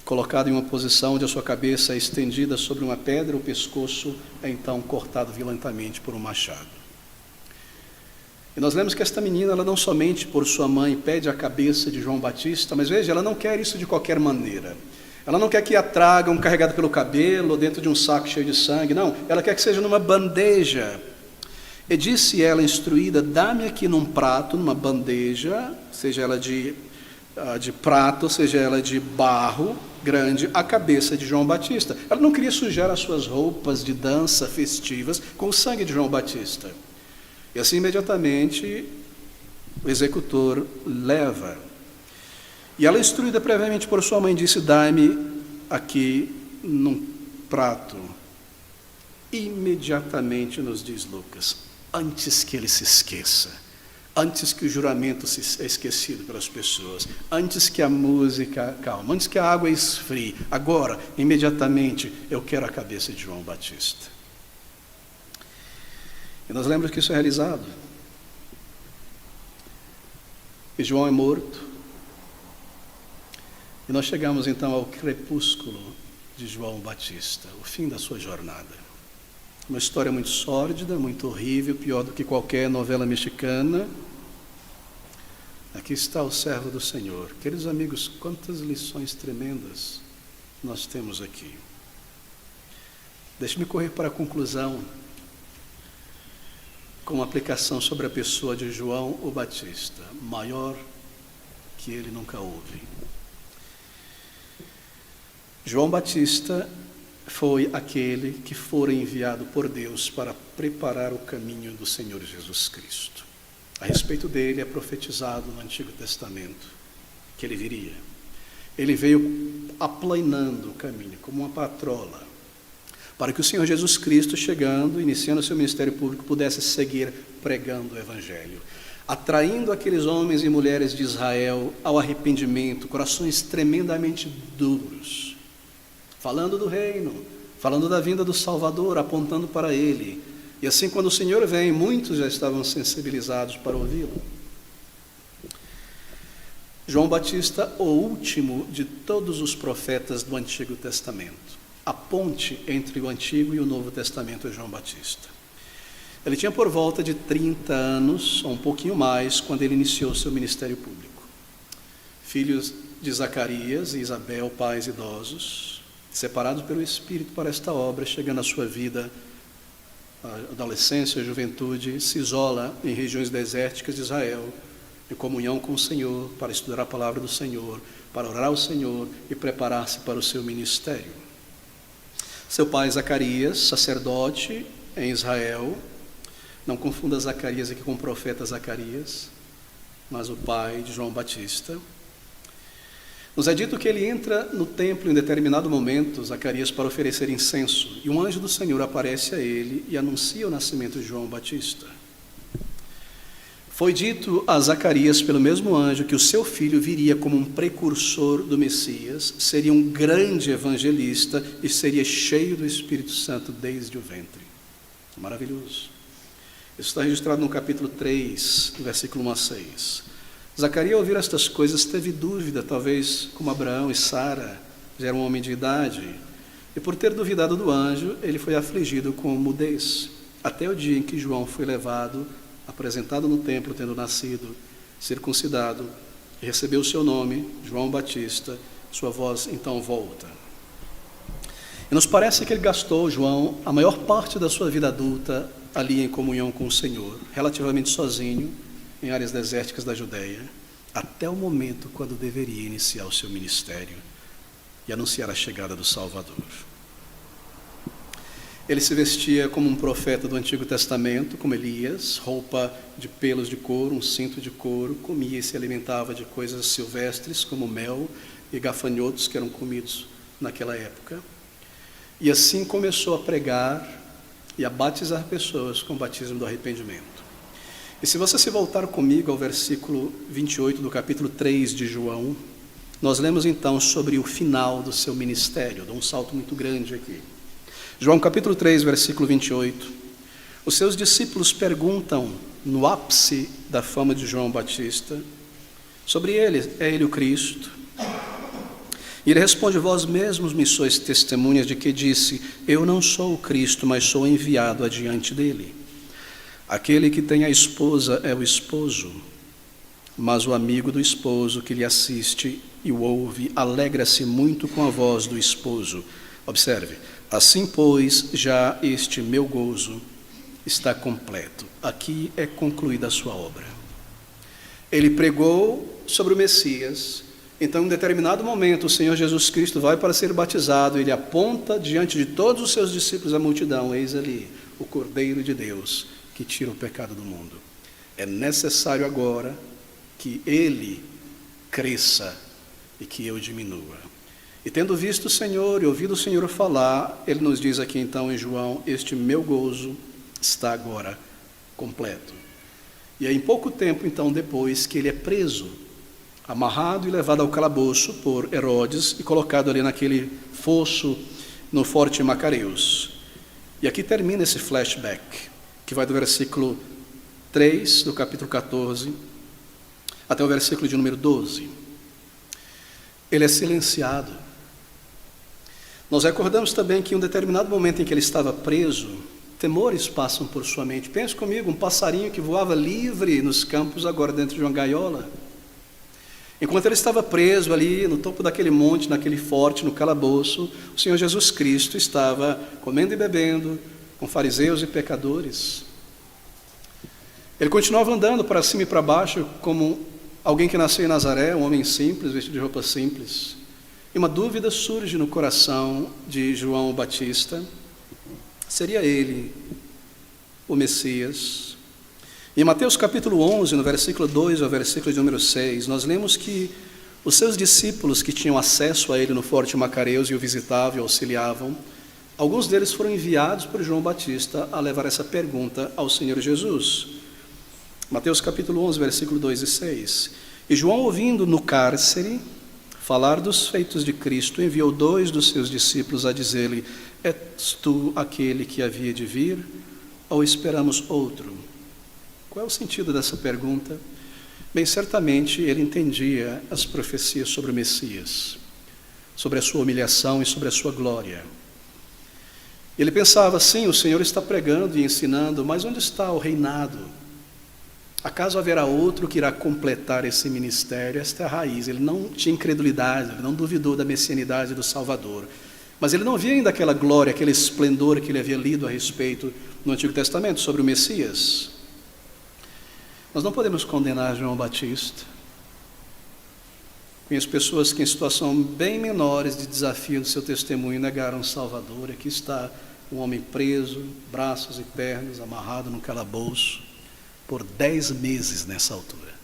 Speaker 1: colocado em uma posição onde a sua cabeça é estendida sobre uma pedra, o pescoço é então cortado violentamente por um machado. E nós lemos que esta menina, ela não somente por sua mãe pede a cabeça de João Batista, mas veja, ela não quer isso de qualquer maneira. Ela não quer que a tragam carregada pelo cabelo ou dentro de um saco cheio de sangue, não. Ela quer que seja numa bandeja. E disse ela, instruída, dá-me aqui num prato, numa bandeja, seja ela de prata, seja ela de barro grande, a cabeça de João Batista. Ela não queria sujar as suas roupas de dança festivas com o sangue de João Batista. E assim, imediatamente, o executor leva. E ela, instruída previamente por sua mãe, disse, dai-me aqui num prato. Imediatamente, nos diz Lucas, antes que ele se esqueça, antes que o juramento é esquecido pelas pessoas, antes que a música calma, antes que a água esfrie, agora, imediatamente, eu quero a cabeça de João Batista. E nós lembramos que isso é realizado. E João é morto. E nós chegamos então ao crepúsculo de João Batista, o fim da sua jornada. Uma história muito sórdida, muito horrível, pior do que qualquer novela mexicana. Aqui está o servo do Senhor. Queridos amigos, quantas lições tremendas nós temos aqui. Deixe-me correr para a conclusão com uma aplicação sobre a pessoa de João o Batista, maior que ele nunca houve. João Batista foi aquele que fora enviado por Deus para preparar o caminho do Senhor Jesus Cristo. A respeito dele é profetizado no Antigo Testamento que ele viria. Ele veio aplanando o caminho, como uma patrola, para que o Senhor Jesus Cristo, chegando, iniciando o seu ministério público, pudesse seguir pregando o Evangelho, atraindo aqueles homens e mulheres de Israel ao arrependimento, corações tremendamente duros, falando do reino, falando da vinda do Salvador, apontando para ele. E assim, quando o Senhor vem, muitos já estavam sensibilizados para ouvi-lo. João Batista, o último de todos os profetas do Antigo Testamento. A ponte entre o Antigo e o Novo Testamento é João Batista. Ele tinha por volta de 30 anos, ou um pouquinho mais, quando ele iniciou seu ministério público. Filhos de Zacarias e Isabel, pais idosos, separados pelo Espírito para esta obra, chegando à sua vida, a adolescência, a juventude, se isola em regiões desérticas de Israel, em comunhão com o Senhor, para estudar a palavra do Senhor, para orar ao Senhor e preparar-se para o seu ministério. Seu pai Zacarias, sacerdote em Israel, não confunda Zacarias aqui com o profeta Zacarias, mas o pai de João Batista. Nos é dito que ele entra no templo em determinado momento, Zacarias, para oferecer incenso, e um anjo do Senhor aparece a ele e anuncia o nascimento de João Batista. Foi dito a Zacarias pelo mesmo anjo que o seu filho viria como um precursor do Messias, seria um grande evangelista e seria cheio do Espírito Santo desde o ventre. Maravilhoso. Isso está registrado no capítulo 3, versículo 1 a 6. Zacarias, ao ouvir estas coisas, teve dúvida, talvez como Abraão e Sara, já era um homem de idade, e por ter duvidado do anjo, ele foi afligido com mudez, até o dia em que João foi levado, apresentado no templo, tendo nascido, circuncidado, e recebeu o seu nome, João Batista, sua voz então volta. E nos parece que ele gastou, João, a maior parte da sua vida adulta ali em comunhão com o Senhor, relativamente sozinho, em áreas desérticas da Judeia, até o momento quando deveria iniciar o seu ministério e anunciar a chegada do Salvador. Ele se vestia como um profeta do Antigo Testamento, como Elias, roupa de pelos de couro, um cinto de couro, comia e se alimentava de coisas silvestres, como mel e gafanhotos, que eram comidos naquela época. E assim começou a pregar e a batizar pessoas com o batismo do arrependimento. E se você se voltar comigo ao versículo 28 do capítulo 3 de João, nós lemos então sobre o final do seu ministério. Dou um salto muito grande aqui. João capítulo 3, versículo 28. Os seus discípulos perguntam, no ápice da fama de João Batista, sobre ele, é ele o Cristo? E ele responde, vós mesmos me sois testemunhas de que disse, eu não sou o Cristo, mas sou enviado adiante dele. Aquele que tem a esposa é o esposo, mas o amigo do esposo que lhe assiste e o ouve, alegra-se muito com a voz do esposo. Observe, assim pois já este meu gozo está completo. Aqui é concluída a sua obra. Ele pregou sobre o Messias. Então, em um determinado momento, o Senhor Jesus Cristo vai para ser batizado. Ele aponta diante de todos os seus discípulos a multidão. Eis ali o Cordeiro de Deus que tira o pecado do mundo. É necessário agora que ele cresça e que eu diminua. E tendo visto o Senhor e ouvido o Senhor falar, ele nos diz aqui então em João: este meu gozo está agora completo. E é em pouco tempo então depois que ele é preso, amarrado e levado ao calabouço por Herodes e colocado ali naquele fosso no Forte Macareus. E aqui termina esse flashback, que vai do versículo 3 do capítulo 14 até o versículo de número 12. Ele é silenciado. Nós recordamos também que em um determinado momento em que ele estava preso, temores passam por sua mente. Pense comigo, um passarinho que voava livre nos campos, agora dentro de uma gaiola. Enquanto ele estava preso ali no topo daquele monte, naquele forte, no calabouço, o Senhor Jesus Cristo estava comendo e bebendo com fariseus e pecadores. Ele continuava andando para cima e para baixo como alguém que nasceu em Nazaré, um homem simples, vestido de roupa simples. E uma dúvida surge no coração de João Batista: seria ele o Messias? Em Mateus capítulo 11, no versículo 2 ao versículo de número 6, nós lemos que os seus discípulos que tinham acesso a ele no Forte Macareus e o visitavam e auxiliavam, alguns deles foram enviados por João Batista a levar essa pergunta ao Senhor Jesus. Mateus capítulo 11, versículo 2 e 6. E João, ouvindo no cárcere falar dos feitos de Cristo, enviou 2 dos seus discípulos a dizer-lhe: és tu aquele que havia de vir, ou esperamos outro? Qual é o sentido dessa pergunta? Bem, certamente ele entendia as profecias sobre o Messias, sobre a sua humilhação e sobre a sua glória. Ele pensava assim: o Senhor está pregando e ensinando, mas onde está o reinado? Acaso haverá outro que irá completar esse ministério? Esta é a raiz. Ele não tinha incredulidade, ele não duvidou da messianidade do Salvador. Mas ele não via ainda aquela glória, aquele esplendor que ele havia lido a respeito no Antigo Testamento sobre o Messias. Nós não podemos condenar João Batista. Conheço pessoas que em situação bem menores de desafio do seu testemunho negaram o Salvador. Aqui está um homem preso, braços e pernas, amarrado no calabouço, por 10 meses nessa altura.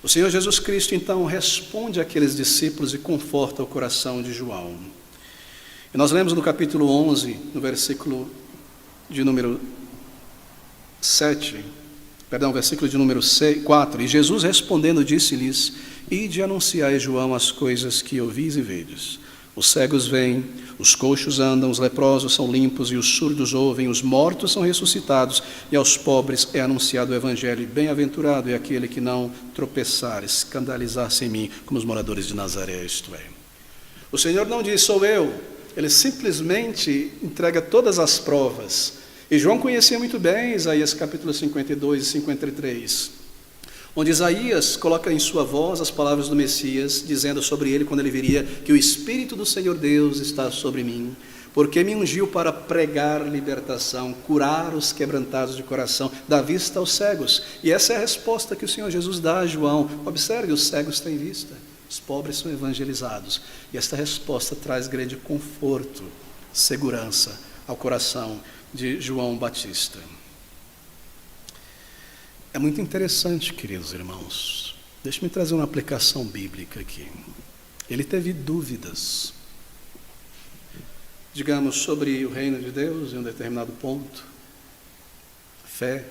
Speaker 1: O Senhor Jesus Cristo então responde àqueles discípulos e conforta o coração de João. E nós lemos no capítulo 11, no versículo de número versículo de número 4, e Jesus respondendo disse-lhes: ide anunciai João as coisas que ouvis e vedes. Os cegos veem, os coxos andam, os leprosos são limpos e os surdos ouvem, os mortos são ressuscitados e aos pobres é anunciado o evangelho. Bem-aventurado é aquele que não tropeçar, escandalizar-se em mim, como os moradores de Nazaré, isto é. O Senhor não diz sou eu, ele simplesmente entrega todas as provas. E João conhecia muito bem Isaías capítulo 52 e 53, onde Isaías coloca em sua voz as palavras do Messias, dizendo sobre ele, quando ele viria, que o Espírito do Senhor Deus está sobre mim, porque me ungiu para pregar libertação, curar os quebrantados de coração, dar vista aos cegos. E essa é a resposta que o Senhor Jesus dá a João. Observe, os cegos têm vista, os pobres são evangelizados. E esta resposta traz grande conforto, segurança ao coração de João Batista. É muito interessante, queridos irmãos. Deixe-me trazer uma aplicação bíblica aqui. Ele teve dúvidas, digamos, sobre o reino de Deus em um determinado ponto, fé,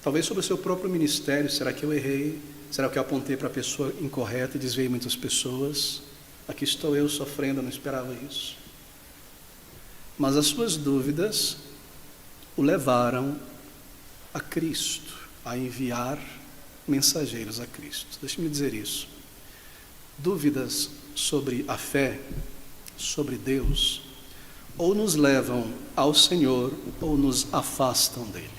Speaker 1: talvez sobre o seu próprio ministério. Será que eu errei? Será que eu apontei para a pessoa incorreta e desviei muitas pessoas? Aqui estou eu sofrendo, eu não esperava isso. Mas as suas dúvidas o levaram a Cristo, a enviar mensageiros a Cristo. Deixe-me dizer isso. Dúvidas sobre a fé, sobre Deus, ou nos levam ao Senhor, ou nos afastam dele.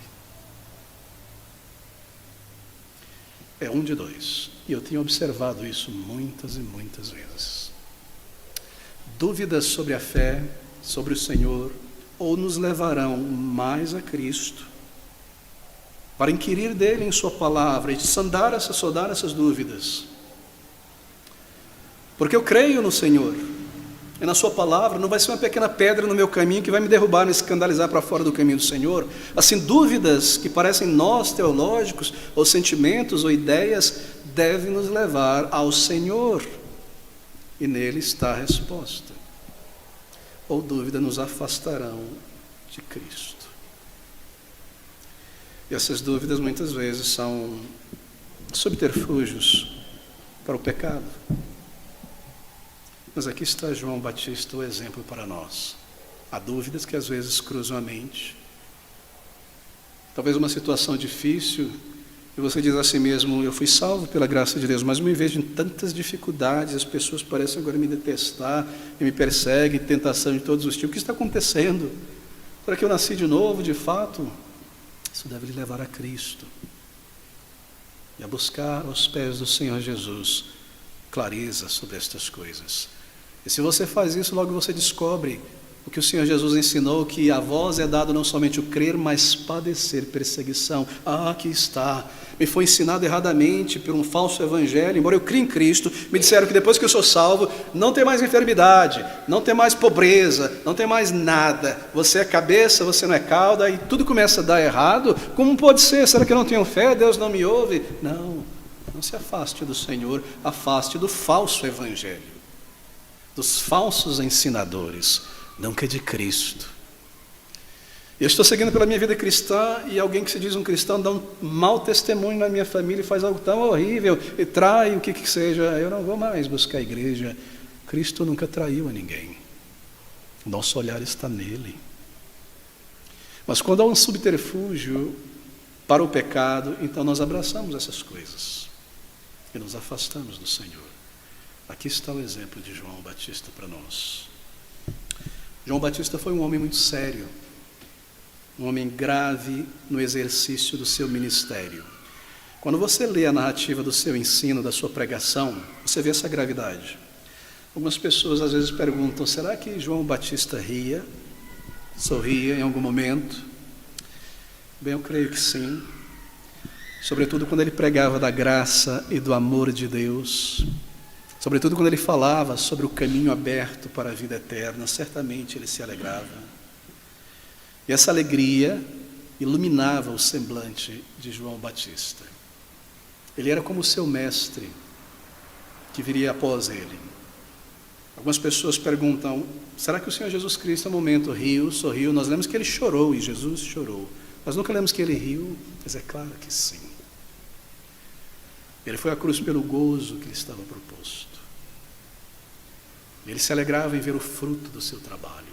Speaker 1: é um de dois. E eu tenho observado isso muitas e muitas vezes. Dúvidas sobre a fé, sobre o Senhor, ou nos levarão mais a Cristo, para inquirir dele em sua palavra e sondar essas dúvidas. Porque eu creio no Senhor, e na sua palavra não vai ser uma pequena pedra no meu caminho que vai me derrubar, me escandalizar para fora do caminho do Senhor. Assim, dúvidas que parecem nós teológicos, ou sentimentos, ou ideias, devem nos levar ao Senhor, e nele está a resposta. Ou dúvidas nos afastarão de Cristo. E essas dúvidas muitas vezes são subterfúgios para o pecado. Mas aqui está João Batista, o exemplo para nós. Há dúvidas que às vezes cruzam a mente. Talvez uma situação difícil, e você diz a si mesmo, eu fui salvo pela graça de Deus, mas me vejo em tantas dificuldades, as pessoas parecem agora me detestar, e me perseguem, tentação de todos os tipos. O que está acontecendo? Será que eu nasci de novo, de fato? Isso deve lhe levar a Cristo. E a buscar aos pés do Senhor Jesus clareza sobre estas coisas. E se você faz isso, logo você descobre o que o Senhor Jesus ensinou, que a vós é dado não somente o crer, mas padecer perseguição. Aqui está. Me foi ensinado erradamente por um falso evangelho, embora eu crie em Cristo, me disseram que depois que eu sou salvo, não tem mais enfermidade, não tem mais pobreza, não tem mais nada. Você é cabeça, você não é cauda, e tudo começa a dar errado. Como pode ser? Será que eu não tenho fé? Deus não me ouve? Não se afaste do Senhor, afaste do falso evangelho, dos falsos ensinadores, nunca de Cristo. Eu estou seguindo pela minha vida cristã e alguém que se diz um cristão dá um mau testemunho na minha família e faz algo tão horrível, e trai o que seja, eu não vou mais buscar a igreja. Cristo nunca traiu a ninguém. O nosso olhar está nele. Mas quando há um subterfúgio para o pecado, então nós abraçamos essas coisas e nos afastamos do Senhor. Aqui está o exemplo de João Batista para nós. João Batista foi um homem muito sério, um homem grave no exercício do seu ministério. Quando você lê a narrativa do seu ensino, da sua pregação, você vê essa gravidade. Algumas pessoas às vezes perguntam, será que João Batista ria, sorria em algum momento? Bem, eu creio que sim. Sobretudo quando ele pregava da graça e do amor de Deus, sobretudo quando ele falava sobre o caminho aberto para a vida eterna, certamente ele se alegrava. E essa alegria iluminava o semblante de João Batista. Ele era como o seu mestre, que viria após ele. Algumas pessoas perguntam, será que o Senhor Jesus Cristo, no momento, riu, sorriu? Nós lemos que ele chorou, e Jesus chorou. Nós nunca lemos que ele riu, mas é claro que sim. Ele foi à cruz pelo gozo que lhe estava proposto. Ele se alegrava em ver o fruto do seu trabalho.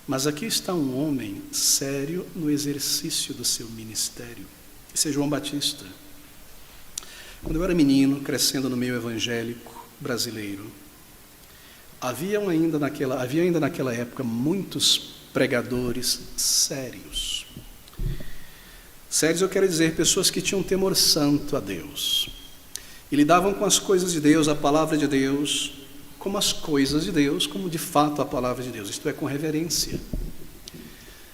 Speaker 1: Mas aqui está um homem sério no exercício do seu ministério. Esse é João Batista. Quando eu era menino, crescendo no meio evangélico brasileiro, havia ainda naquela época muitos pregadores sérios. Sérios eu quero dizer, pessoas que tinham temor santo a Deus. E lidavam com as coisas de Deus, a palavra de Deus, como as coisas de Deus, como de fato a palavra de Deus, isto é, com reverência.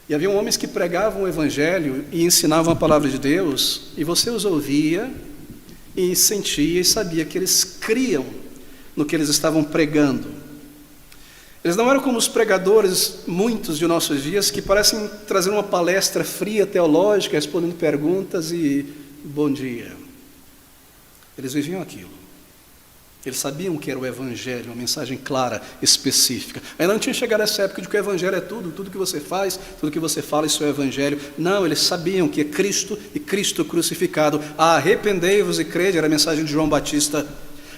Speaker 1: E havia homens que pregavam o evangelho e ensinavam a palavra de Deus, e você os ouvia e sentia e sabia que eles criam no que eles estavam pregando. Eles não eram como os pregadores, muitos de nossos dias, que parecem trazer uma palestra fria, teológica, respondendo perguntas e bom dia. Eles viviam aquilo. Eles sabiam que era o Evangelho, uma mensagem clara, específica. Ainda não tinha chegado essa época de que o Evangelho é tudo que você faz, tudo que você fala, isso é o Evangelho. Não, eles sabiam que é Cristo e Cristo crucificado. Arrependei-vos e crede, era a mensagem de João Batista.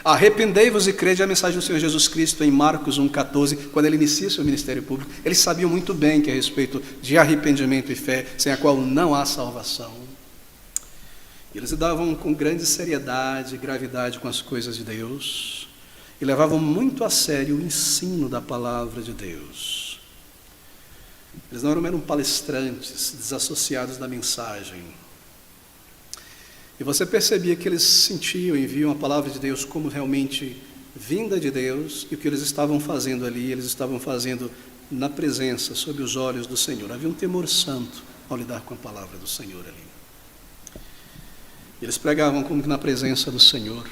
Speaker 1: Arrependei-vos e crede, é a mensagem do Senhor Jesus Cristo em Marcos 1,14, quando ele inicia seu ministério público. Eles sabiam muito bem que a respeito de arrependimento e fé, sem a qual não há salvação. Eles lidavam com grande seriedade e gravidade com as coisas de Deus e levavam muito a sério o ensino da palavra de Deus. Eles não eram palestrantes desassociados da mensagem. E você percebia que eles sentiam e viam a palavra de Deus como realmente vinda de Deus, e o que eles estavam fazendo ali, eles estavam fazendo na presença, sob os olhos do Senhor. Havia um temor santo ao lidar com a palavra do Senhor ali. Eles pregavam como que na presença do Senhor.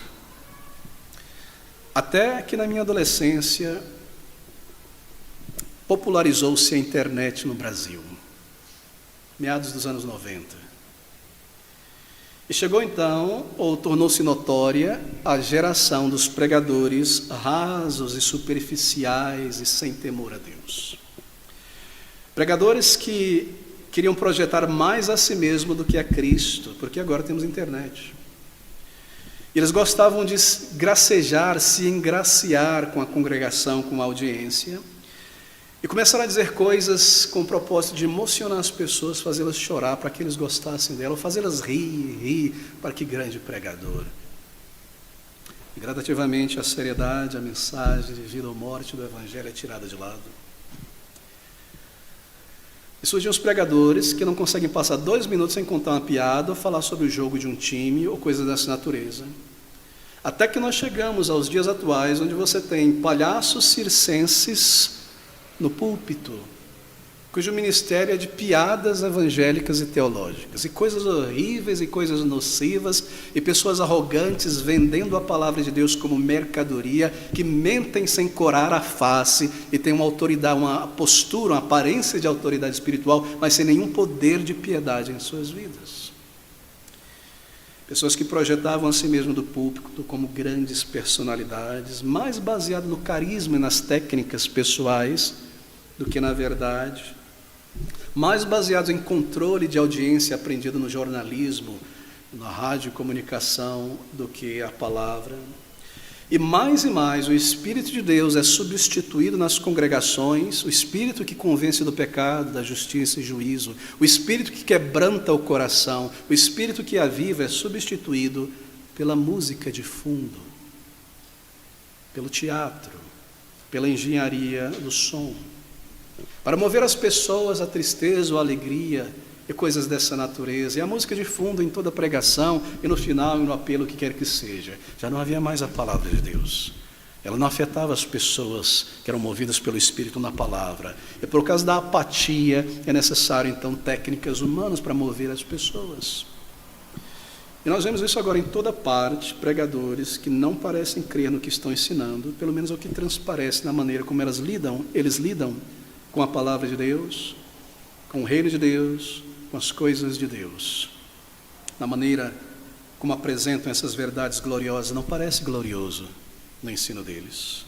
Speaker 1: Até que na minha adolescência popularizou-se a internet no Brasil, meados dos anos 90. E chegou então, ou tornou-se notória, a geração dos pregadores rasos e superficiais e sem temor a Deus. Pregadores que queriam projetar mais a si mesmo do que a Cristo, porque agora temos internet. E eles gostavam de gracejar, se engraciar com a congregação, com a audiência, e começaram a dizer coisas com o propósito de emocionar as pessoas, fazê-las chorar para que eles gostassem dela, ou fazê-las rir para que grande pregador. E gradativamente a seriedade, a mensagem de vida ou morte do Evangelho é tirada de lado. E surgem os pregadores que não conseguem passar 2 minutos sem contar uma piada, ou falar sobre o jogo de um time, ou coisas dessa natureza. Até que nós chegamos aos dias atuais, onde você tem palhaços circenses no púlpito, cujo ministério é de piadas evangélicas e teológicas, e coisas horríveis e coisas nocivas, e pessoas arrogantes vendendo a palavra de Deus como mercadoria, que mentem sem corar a face, e têm uma autoridade, uma postura, uma aparência de autoridade espiritual, mas sem nenhum poder de piedade em suas vidas. Pessoas que projetavam a si mesmo do púlpito como grandes personalidades, mais baseado no carisma e nas técnicas pessoais do que na verdade, mais baseados em controle de audiência aprendido no jornalismo, na rádio e comunicação, do que a palavra. E mais o Espírito de Deus é substituído nas congregações, o Espírito que convence do pecado, da justiça e juízo, o Espírito que quebranta o coração, o Espírito que aviva é substituído pela música de fundo, pelo teatro, pela engenharia do som, para mover as pessoas à tristeza ou à alegria e coisas dessa natureza. E a música de fundo em toda pregação e no final e no apelo, que quer que seja. Já não havia mais a palavra de Deus. Ela não afetava as pessoas que eram movidas pelo Espírito na palavra. E por causa da apatia é necessário então técnicas humanas para mover as pessoas. E nós vemos isso agora em toda parte, pregadores que não parecem crer no que estão ensinando, pelo menos é o que transparece na maneira como eles lidam com a palavra de Deus, com o reino de Deus, com as coisas de Deus. Na maneira como apresentam essas verdades gloriosas, não parece glorioso no ensino deles.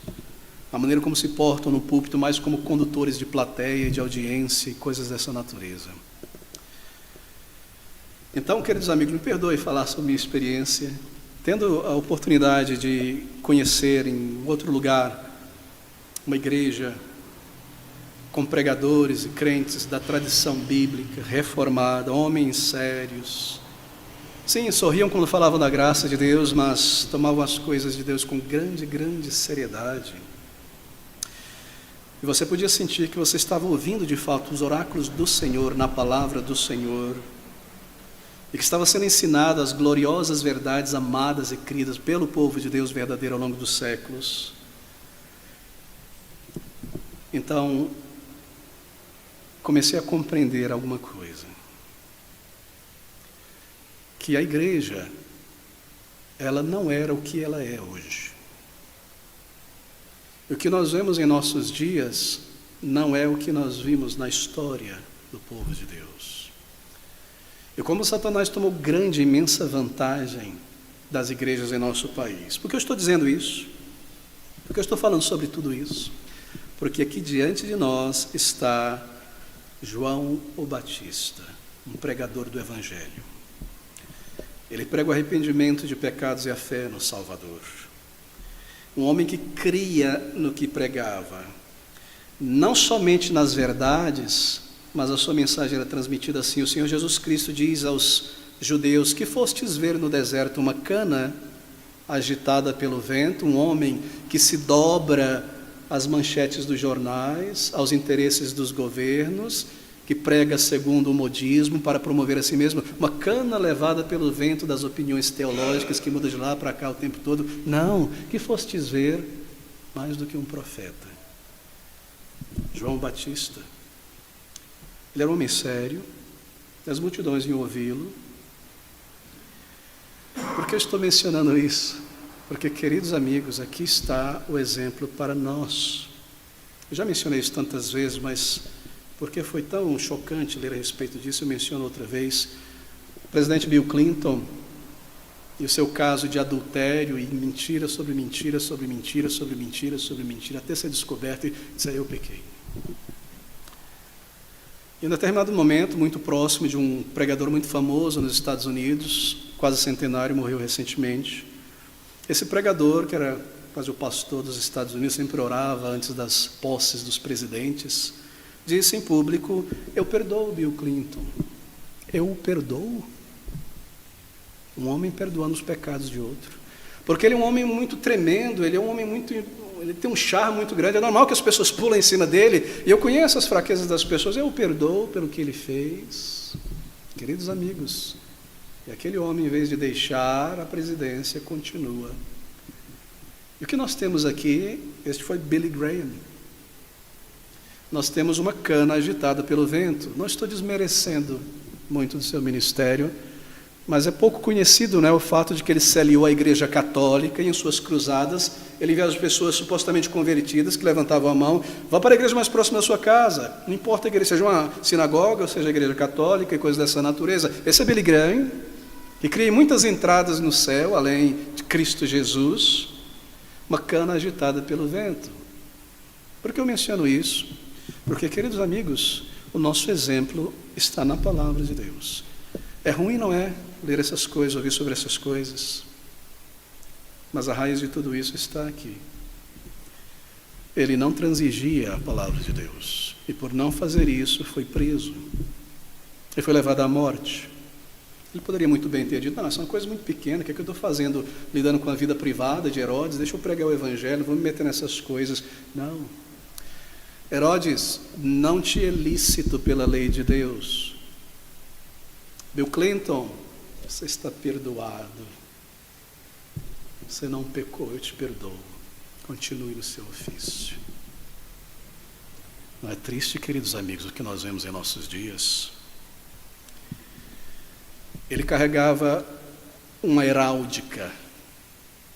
Speaker 1: A maneira como se portam no púlpito, mais como condutores de plateia, de audiência e coisas dessa natureza. Então, queridos amigos, me perdoe falar sobre minha experiência, tendo a oportunidade de conhecer em outro lugar uma igreja com pregadores e crentes da tradição bíblica, reformada, homens sérios. Sim, sorriam quando falavam da graça de Deus, mas tomavam as coisas de Deus com grande seriedade. E você podia sentir que você estava ouvindo de fato os oráculos do Senhor, na palavra do Senhor, e que estava sendo ensinado as gloriosas verdades amadas e queridas pelo povo de Deus verdadeiro ao longo dos séculos. Então, comecei a compreender alguma coisa. Que a igreja, ela não era o que ela é hoje. E o que nós vemos em nossos dias não é o que nós vimos na história do povo de Deus. E como Satanás tomou grande, imensa vantagem das igrejas em nosso país. Por que eu estou dizendo isso? Por que eu estou falando sobre tudo isso? Porque aqui diante de nós está João o Batista, um pregador do Evangelho. Ele prega o arrependimento de pecados e a fé no Salvador. Um homem que cria no que pregava, não somente nas verdades, mas a sua mensagem era transmitida assim. O Senhor Jesus Cristo diz aos judeus: que fostes ver no deserto uma cana agitada pelo vento, um homem que se dobra às manchetes dos jornais, aos interesses dos governos, que prega segundo o modismo para promover a si mesmo, uma cana levada pelo vento das opiniões teológicas que muda de lá para cá o tempo todo. Não, que fostes ver mais do que um profeta. João Batista, ele era um homem sério, as multidões iam ouvi-lo. Por que eu estou mencionando isso? Porque, queridos amigos, aqui está o exemplo para nós. Eu já mencionei isso tantas vezes, mas porque foi tão chocante ler a respeito disso, eu menciono outra vez. O presidente Bill Clinton e o seu caso de adultério e mentira sobre mentira, sobre mentira, sobre mentira, sobre mentira, até ser descoberto e dizer, eu pequei. Em um determinado momento, muito próximo de um pregador muito famoso nos Estados Unidos, quase centenário, morreu recentemente. Esse pregador, que era quase o pastor dos Estados Unidos, sempre orava antes das posses dos presidentes, disse em público, eu perdoo Bill Clinton. Eu o perdoo? Um homem perdoando os pecados de outro. Porque ele é um homem muito tremendo, ele é um homem muito... ele tem um charme muito grande, é normal que as pessoas pulem em cima dele, e eu conheço as fraquezas das pessoas, eu o perdoo pelo que ele fez. Queridos amigos, e aquele homem, em vez de deixar a presidência, continua. E o que nós temos aqui, este foi Billy Graham. Nós temos uma cana agitada pelo vento. Não estou desmerecendo muito do seu ministério, mas é pouco conhecido, né, o fato de que ele se aliou à Igreja Católica e em suas cruzadas ele via as pessoas supostamente convertidas que levantavam a mão, vá para a igreja mais próxima da sua casa, não importa a igreja, seja uma sinagoga ou seja a Igreja Católica e coisas dessa natureza. Esse é Billy Graham, que cria muitas entradas no céu, além de Cristo Jesus, uma cana agitada pelo vento. Por que eu menciono isso? Porque, queridos amigos, o nosso exemplo está na palavra de Deus. É ruim, não é, ler essas coisas, ouvir sobre essas coisas, mas a raiz de tudo isso está aqui. Ele não transigia a palavra de Deus, e por não fazer isso foi preso, e foi levado à morte. Ele poderia muito bem ter dito, não, essa é uma coisa muito pequena, o que é que eu estou fazendo, lidando com a vida privada de Herodes, deixa eu pregar o evangelho, vou me meter nessas coisas. Não. Herodes, não te é lícito pela lei de Deus. Bill Clinton, você está perdoado. Você não pecou, eu te perdoo. Continue no seu ofício. Não é triste, queridos amigos, o que nós vemos em nossos dias? Ele carregava uma heráldica,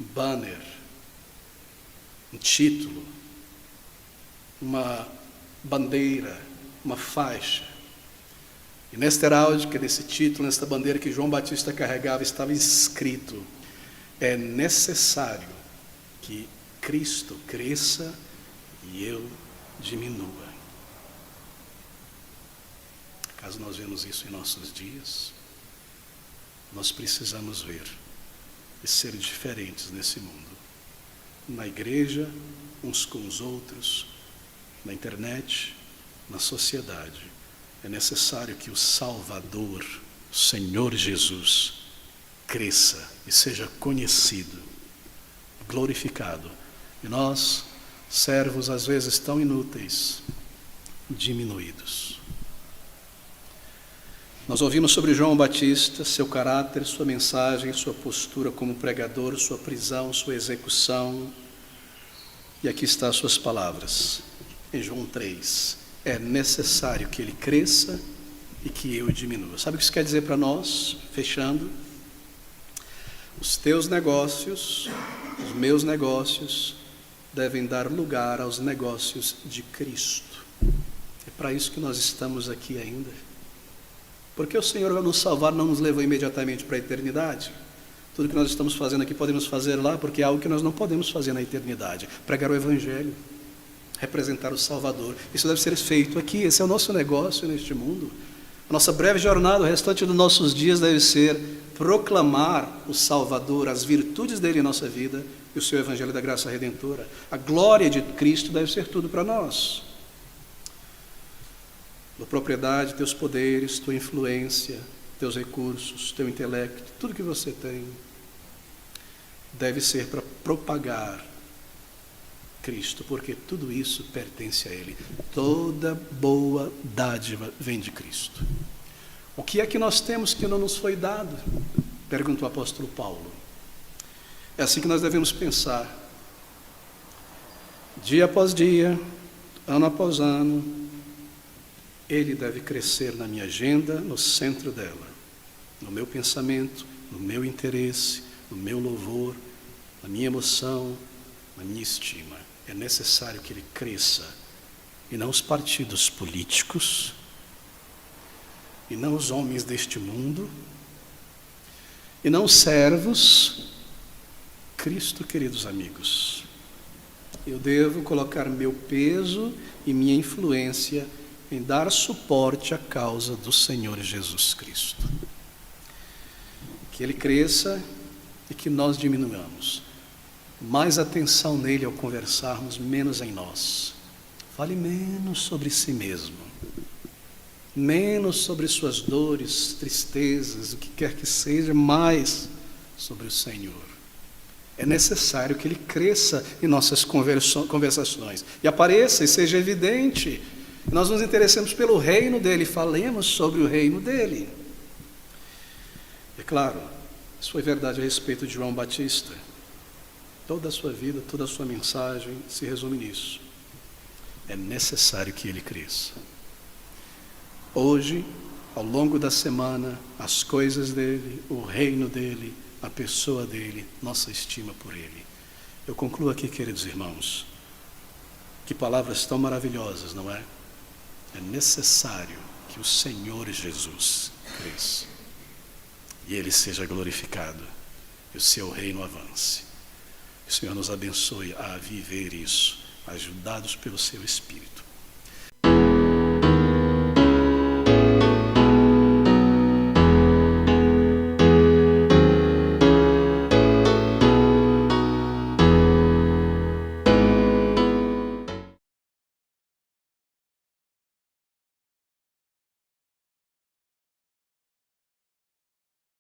Speaker 1: um banner, um título, uma bandeira, uma faixa. E nesta heráldica, nesse título, nesta bandeira que João Batista carregava, estava escrito: é necessário que Cristo cresça e eu diminua. Caso nós vemos isso em nossos dias, nós precisamos ver e ser diferentes nesse mundo. Na igreja, uns com os outros, na internet, na sociedade. É necessário que o Salvador, o Senhor Jesus, cresça e seja conhecido, glorificado. E nós, servos às vezes tão inúteis, diminuídos. Nós ouvimos sobre João Batista, seu caráter, sua mensagem, sua postura como pregador, sua prisão, sua execução. E aqui estão as suas palavras, em João 3. É necessário que ele cresça e que eu diminua. Sabe o que isso quer dizer para nós? Fechando. Os teus negócios, os meus negócios, devem dar lugar aos negócios de Cristo. É para isso que nós estamos aqui ainda. Porque o Senhor, ao nos salvar, não nos levou imediatamente para a eternidade. Tudo que nós estamos fazendo aqui podemos fazer lá, porque é algo que nós não podemos fazer na eternidade. Pregar o Evangelho, representar o Salvador. Isso deve ser feito aqui, esse é o nosso negócio neste mundo. A nossa breve jornada, o restante dos nossos dias deve ser proclamar o Salvador, as virtudes dele em nossa vida e o seu Evangelho da graça redentora. A glória de Cristo deve ser tudo para nós. Tua propriedade, teus poderes, tua influência, teus recursos, teu intelecto, tudo que você tem, deve ser para propagar Cristo, porque tudo isso pertence a Ele. Toda boa dádiva vem de Cristo. O que é que nós temos que não nos foi dado? Pergunta o apóstolo Paulo. É assim que nós devemos pensar. Dia após dia, ano após ano, Ele deve crescer na minha agenda, no centro dela, no meu pensamento, no meu interesse, no meu louvor, na minha emoção, na minha estima. É necessário que Ele cresça, e não os partidos políticos, e não os homens deste mundo, e não os servos. Cristo, queridos amigos. Eu devo colocar meu peso e minha influência em dar suporte à causa do Senhor Jesus Cristo. Que Ele cresça e que nós diminuamos. Mais atenção nele ao conversarmos, menos em nós. Fale menos sobre si mesmo. Menos sobre suas dores, tristezas, o que quer que seja, mais sobre o Senhor. É necessário que Ele cresça em nossas conversações. E apareça e seja evidente. Nós nos interessamos pelo reino dEle, falemos sobre o reino dEle. É claro, isso foi verdade a respeito de João Batista. Toda a sua vida, toda a sua mensagem se resume nisso. É necessário que ele cresça. Hoje, ao longo da semana, as coisas dele, o reino dele, a pessoa dele, nossa estima por ele. Eu concluo aqui, queridos irmãos, que palavras tão maravilhosas, não é? É necessário que o Senhor Jesus cresça e Ele seja glorificado e o seu reino avance. Que o Senhor nos abençoe a viver isso, ajudados pelo seu Espírito.